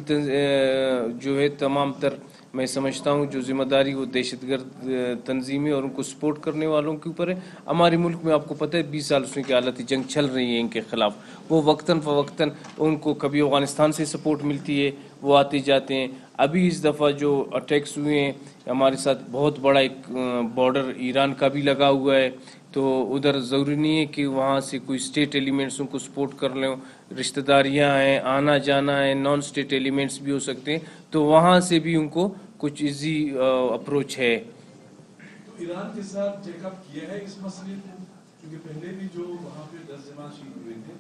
جو ہے تمام تر میں سمجھتا ہوں جو ذمہ داری وہ دہشت گرد تنظیمیں اور ان کو سپورٹ کرنے والوں کے اوپر ہے. ہمارے ملک میں آپ کو پتہ ہے 20 سال سے کی حالت جنگ چل رہی ہے ان کے خلاف. وہ وقتاً فوقتاً ان کو کبھی افغانستان سے سپورٹ ملتی ہے، وہ آتے جاتے ہیں. ابھی اس دفعہ جو اٹیکس ہوئے ہیں ہمارے ساتھ، بہت بڑا ایک بارڈر ایران کا بھی لگا ہوا ہے، تو ادھر ضروری نہیں ہے کہ وہاں سے کوئی اسٹیٹ ایلیمنٹس ان کو سپورٹ کر لیں. رشتہ داریاں ہیں، آنا جانا ہے، نان اسٹیٹ ایلیمنٹس بھی ہو سکتے ہیں، تو وہاں سے بھی ان کو کچھ ایزی اپروچ ہے. تو ایران کے ساتھ چیک اپ کیا ہے اس مسئلے کو؟ کیونکہ پہلے بھی جو وہاں پہ 10 جمع شہید ہوئے تھے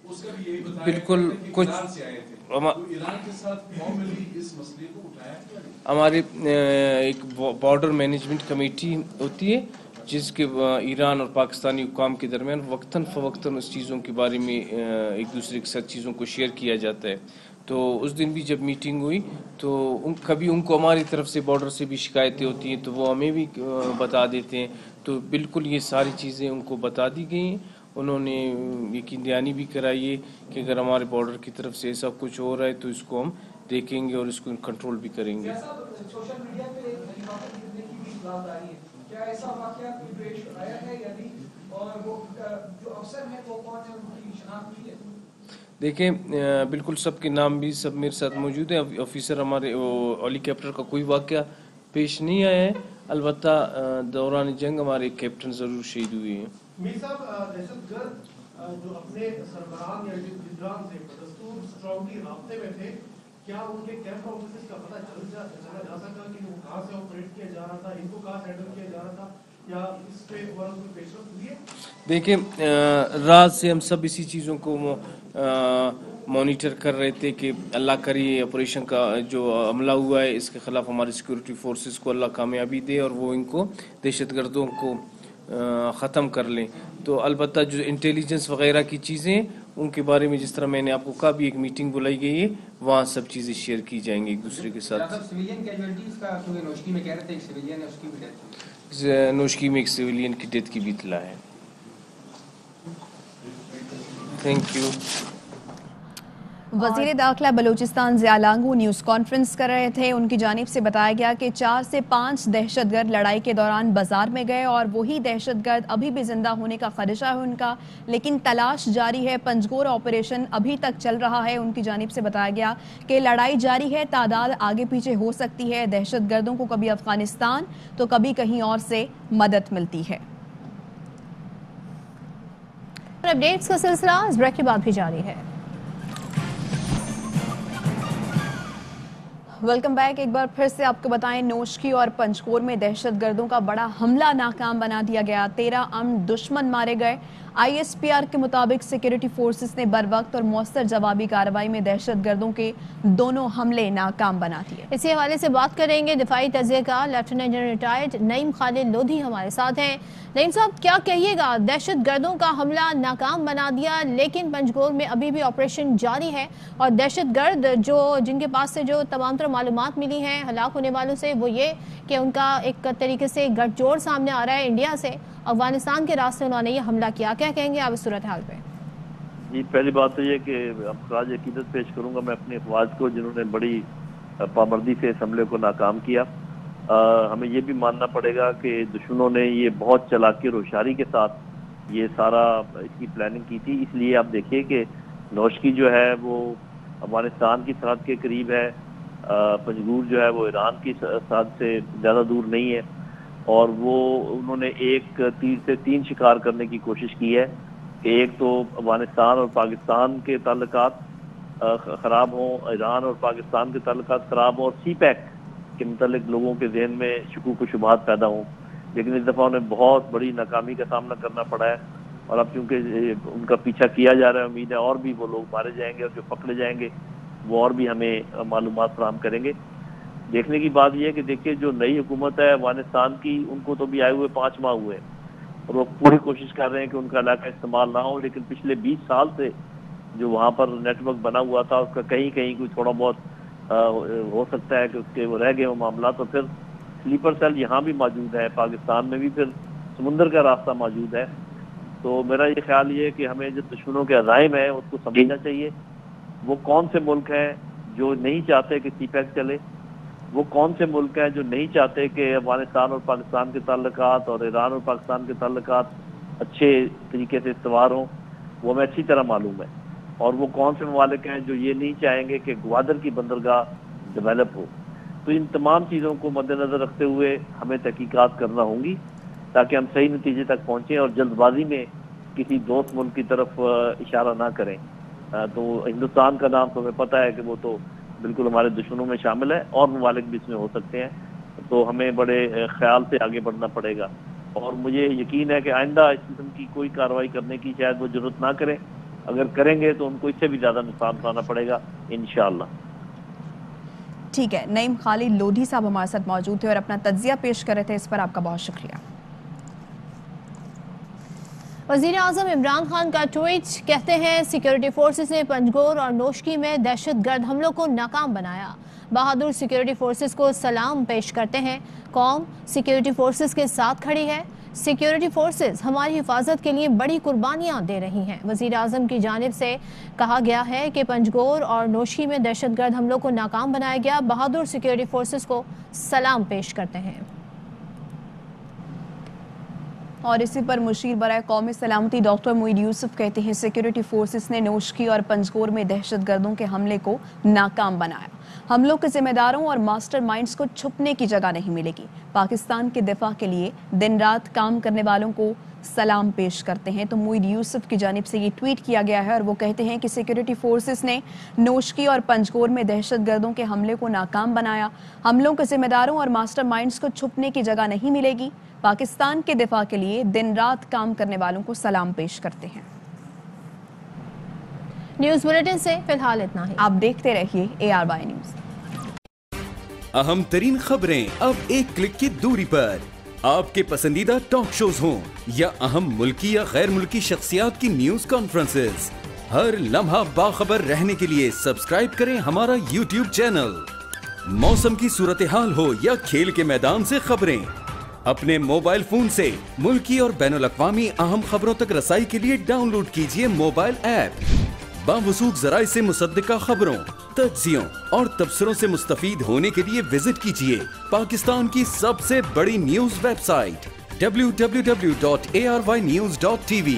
اس کا بھی یہی بتایا بالکل کہ ایران سے آئے تھے، تو ایران کے ساتھ فارملی اس مسئلے کو اٹھایا کیا؟ ہمارے ایک بارڈر مینجمنٹ کمیٹی ہوتی ہے جس کے ایران اور پاکستانی حکام کے درمیان وقتاً فوقتاً اس چیزوں کے بارے میں ایک دوسرے کے ساتھ چیزوں کو شیئر کیا جاتا ہے. تو اس دن بھی جب میٹنگ ہوئی تو کبھی ان کو ہماری طرف سے بارڈر سے بھی شکایتیں ہوتی ہیں تو وہ ہمیں بھی بتا دیتے ہیں. تو بالکل یہ ساری چیزیں ان کو بتا دی گئی ہیں. انہوں نے یقین دہانی بھی کرائی ہے کہ اگر ہمارے بارڈر کی طرف سے ایسا کچھ ہو رہا ہے تو اس کو ہم دیکھیں گے اور اس کو کنٹرول بھی کریں گے. سوشل میڈیا پہ ہیلی کاپٹر گرنے کی بھی اطلاعات آ رہی ہے، کیا ایسا واقعہ کوئی پیش آیا ہے یا نہیں؟ اور وہ جو افسر ہیں وہ کون ہیں، ان کی شناخت ہوئی ہے؟ دیکھیں بالکل سب کے نام بھی سب میرے ساتھ موجود ہیں. آفیسر ہمارے ہیلی کاپٹر کا کوئی واقعہ پیش نہیں آیا ہے، البتہ دوران جنگ ہمارے ایک کیپٹن ضرور شہید ہوئے ہیں. میر صاحب، دہشت گرد جو اپنے سربراہان یا لیڈران سے بدستور اسٹرانگلی رابطے میں تھے، کیا ان کے کیمپ آفیسز کا پتہ چلا جا سکا کہ وہ کہاں سے آپریٹ کیا جا رہا تھا، ان کو کہاں ہینڈل کیا جا رہا تھا، یا اس پہ اوورآل کوئی پیش رفت ہوئی ہے؟ دیکھیں رات سے ہم سب اسی چیزوں کو مانیٹر کر رہے تھے کہ اللہ کرے آپریشن کا جو عملہ ہوا ہے اس کے خلاف ہماری سیکورٹی فورسز کو اللہ کامیابی دے اور وہ ان کو دہشت گردوں کو ختم کر لیں. تو البتہ جو انٹیلیجنس وغیرہ کی چیزیں ان کے بارے میں جس طرح میں نے آپ کو کہا بھی ایک میٹنگ بلائی گئی ہے، وہاں سب چیزیں شیئر کی جائیں گی ایک دوسرے کے ساتھ. سویلین کیجوالٹیز کا کیونکہ نوشکی میں کہہ رہے تھے ایک سویلین ہے اس کی بھی ڈیتھ، نوشکی میں ایک سویلین کی ڈیتھ کی بھی اطلاع ہے. Thank you. وزیر داخلہ بلوچستان ضیاء لانگو نیوز کانفرنس کر رہے تھے. ان کی جانب سے بتایا گیا کہ 4 سے 5 دہشت گرد لڑائی کے دوران بازار میں گئے اور وہی دہشت گرد ابھی بھی زندہ ہونے کا خدشہ ہے ان کا، لیکن تلاش جاری ہے. پنجگور آپریشن ابھی تک چل رہا ہے. ان کی جانب سے بتایا گیا کہ لڑائی جاری ہے، تعداد آگے پیچھے ہو سکتی ہے. دہشت گردوں کو کبھی افغانستان تو کبھی کہیں اور سے مدد ملتی ہے. اپڈیٹس کا سلسلہ اس بریک کے بعد بھی جاری ہے. Welcome back. एक बार फिर से आपको बताएं, नोशकी और पंचकोर में दहशतगर्दों का बड़ा हमला नाकाम बना दिया गया। 13 अमन दुश्मन मारे गए। ISPR के मुताबिक सिक्योरिटी फोर्सेस ने बरवक्त और मौसर जवाबी कार्रवाई में दहशतगर्दों के दोनों हमले नाकाम बना दिए। इसी हवाले से बात करेंगे दिफाई तज्ज़िये का lieutenant general retired Naeem Khalid Lodhi हमारे साथ हैं। नईम साहब, क्या कहिएगा? दहशतगर्दों का हमला नाकाम बना दिया, लेकिन पंचकोर में अभी भी ऑपरेशन जारी है और दहशतगर्द जिनके पास से जो तमाम तरह मालूमात मिली हैं हलाक होने वालों से, वो ये कि उनका एक तरीके से गठजोड़ सामने आ रहा है इंडिया से। अफगानिस्तान के रास्ते उन्होंने ये हमला किया। क्या कहेंगे आप इस सूरत हाल पे? जी, पहली बात तो ये कि अफराज अकीदत पेश करूंगा मैं अपनी अफवाज को जिन्होंने बड़ी पामर्दी से इस हमले को नाकाम किया। हमें ये भी मानना पड़ेगा कि दुश्मनों ने ये बहुत चालाकी और होशियारी के साथ ये सारा इसकी प्लानिंग की थी। इसलिए आप देखिए कि नौशकी जो है वो अफगानिस्तान की सरहद के करीब है, पंजगूर जो है वो ईरान की सरहद से ज़्यादा दूर नहीं है, और वो उन्होंने एक तीर से 3 शिकार करने की कोशिश की है कि एक तो अफगानिस्तान और पाकिस्तान के ताल्लुकात ख़राब हों, ईरान और पाकिस्तान के ताल्लुकात ख़राब हों, और CPEC के मुतालिक लोगों के ज़हन में शुकूक व शुबहात पैदा हों। लेकिन इस दफ़ा उन्हें बहुत बड़ी नाकामी का सामना करना पड़ा है, और अब चूँकि उनका पीछा किया जा रहा है, उम्मीद है और भी वो लोग मारे जाएंगे, और जो पकड़े जाएंगे वो और भी हमें मालूमात फराहम करेंगे। देखने की बात यह है कि देखिए, जो नई हुकूमत है अफगानिस्तान की, उनको तो भी आए हुए 5 माह हुए और वो पूरी कोशिश कर रहे हैं कि उनका इलाका इस्तेमाल ना हो। लेकिन पिछले 20 साल से जो वहाँ पर नेटवर्क बना हुआ था, उसका कहीं कहीं कोई थोड़ा बहुत हो सकता है कि उसके वो रह गए वो मामला। तो फिर स्लीपर सेल यहाँ भी मौजूद है, पाकिस्तान में भी फिर समुंदर का रास्ता मौजूद है। तो मेरा ये ख्याल ये है कि हमें जो दुश्मनों के अज़ाइम है उसको समझना चाहिए। वो कौन से मुल्क हैं जो नहीं चाहते कि CPEC चले, वो कौन से मुल्क हैं जो नहीं चाहते कि अफगानिस्तान और पाकिस्तान के ताल्लुकात और ईरान और पाकिस्तान के ताल्लुकात अच्छे तरीके से इस्तवार हों, वो हमें अच्छी तरह मालूम है। और वो कौन से ममालिक हैं जो ये नहीं चाहेंगे कि ग्वादर की बंदरगाह डेवलप हो। तो इन तमाम चीज़ों को मद्देनज़र रखते हुए हमें तहकीकात करना होंगी ताकि हम सही नतीजे तक पहुँचें और जल्दबाजी में किसी दोस्त मुल्क की तरफ इशारा ना करें। तो हिंदुस्तान का नाम तो हमें पता है कि वो तो बिल्कुल हमारे दुश्मनों में शामिल है, और ममालिक भी इसमें हो सकते हैं। तो हमें बड़े ख्याल से आगे बढ़ना पड़ेगा, और मुझे यकीन है कि आइंदा इस किस्म की कोई कार्रवाई करने की शायद वो जरूरत ना करें। अगर करेंगे तो उनको इससे भी ज़्यादा नुकसान उठाना पड़ेगा इंशाअल्लाह। ठीक है, नईम खालिद लोधी साहब हमारे साथ मौजूद थे और अपना तज्जिया पेश कर रहे थे। इस पर आपका बहुत शुक्रिया। वज़ीर आज़म इमरान खान का ट्वीट, कहते हैं सिक्योरिटी फोर्सेस ने पंजगोर और नोशकी में दहशतगर्द हमलों को नाकाम बनाया। बहादुर सिक्योरिटी फोर्सेस को सलाम पेश करते हैं। कौम सिक्योरिटी फोर्सेस के साथ खड़ी है। सिक्योरिटी फोर्सेस हमारी हिफाजत के लिए बड़ी कुर्बानियां दे रही हैं। वज़ीर आज़म की जानिब से कहा गया है कि पंजगोर और नोशकी में दहशतगर्द हमलों को नाकाम बनाया गया। बहादुर सिक्योरिटी फोर्सेस को सलाम पेश करते हैं। और इसी पर मुशीर बराए कौमी सलामती डॉक्टर मोईद यूसुफ कहते हैं, सिक्योरिटी फोर्सेस ने नोशकी और पंजगोर में दहशतगर्दों के हमले को नाकाम बनाया। हमलों के जिम्मेदारों और मास्टर माइंड्स को छुपने की जगह नहीं मिलेगी। पाकिस्तान के दिफा के लिए दिन रात काम करने वालों को सलाम पेश करते हैं। तो मोईद यूसुफ की जानिब से ये ट्वीट किया गया है और वो कहते हैं कि सिक्योरिटी फोर्सेस ने नोशकी और पंजगोर में दहशतगर्दों के हमले को नाकाम बनाया। हमलों के जिम्मेदारों और मास्टर माइंड्स को छुपने की जगह नहीं मिलेगी। पाकिस्तान के दिफा के लिए दिन रात काम करने वालों को सलाम पेश करते हैं। न्यूज़ बुलेटिन से फिलहाल इतना ही। आप देखते रहिए ARY न्यूज़। अहम तरीन खबरें अब एक क्लिक की दूरी पर। आपके पसंदीदा टॉक शोज हों या अहम मुल्की या गैर मुल्की शख्सियात की न्यूज कॉन्फ्रेंसेस, हर लम्हा बाखबर रहने के लिए सब्सक्राइब करें हमारा YouTube चैनल। मौसम की सूरत हाल हो या खेल के मैदान से खबरें, अपने मोबाइल फोन से मुल्की और बैनुल अक़वामी अहम खबरों तक रसाई के लिए डाउनलोड कीजिए मोबाइल ऐप। बावसूख ज़राए से मुसद्दिका खबरों, तज्ज़ियों और तबसरों से मुस्तफीद होने के लिए विजिट कीजिए पाकिस्तान की सबसे बड़ी न्यूज वेबसाइट www.arYnews.tv।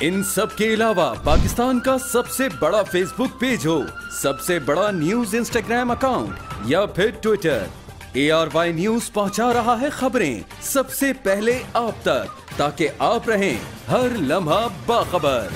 इन सब के अलावा पाकिस्तान का सबसे बड़ा फेसबुक पेज हो, सबसे बड़ा न्यूज इंस्टाग्राम अकाउंट या फिर ट्विटर, ARY न्यूज पहुंचा रहा है खबरें सबसे पहले आप तक, ताकि आप रहें हर लम्हा बाखबर।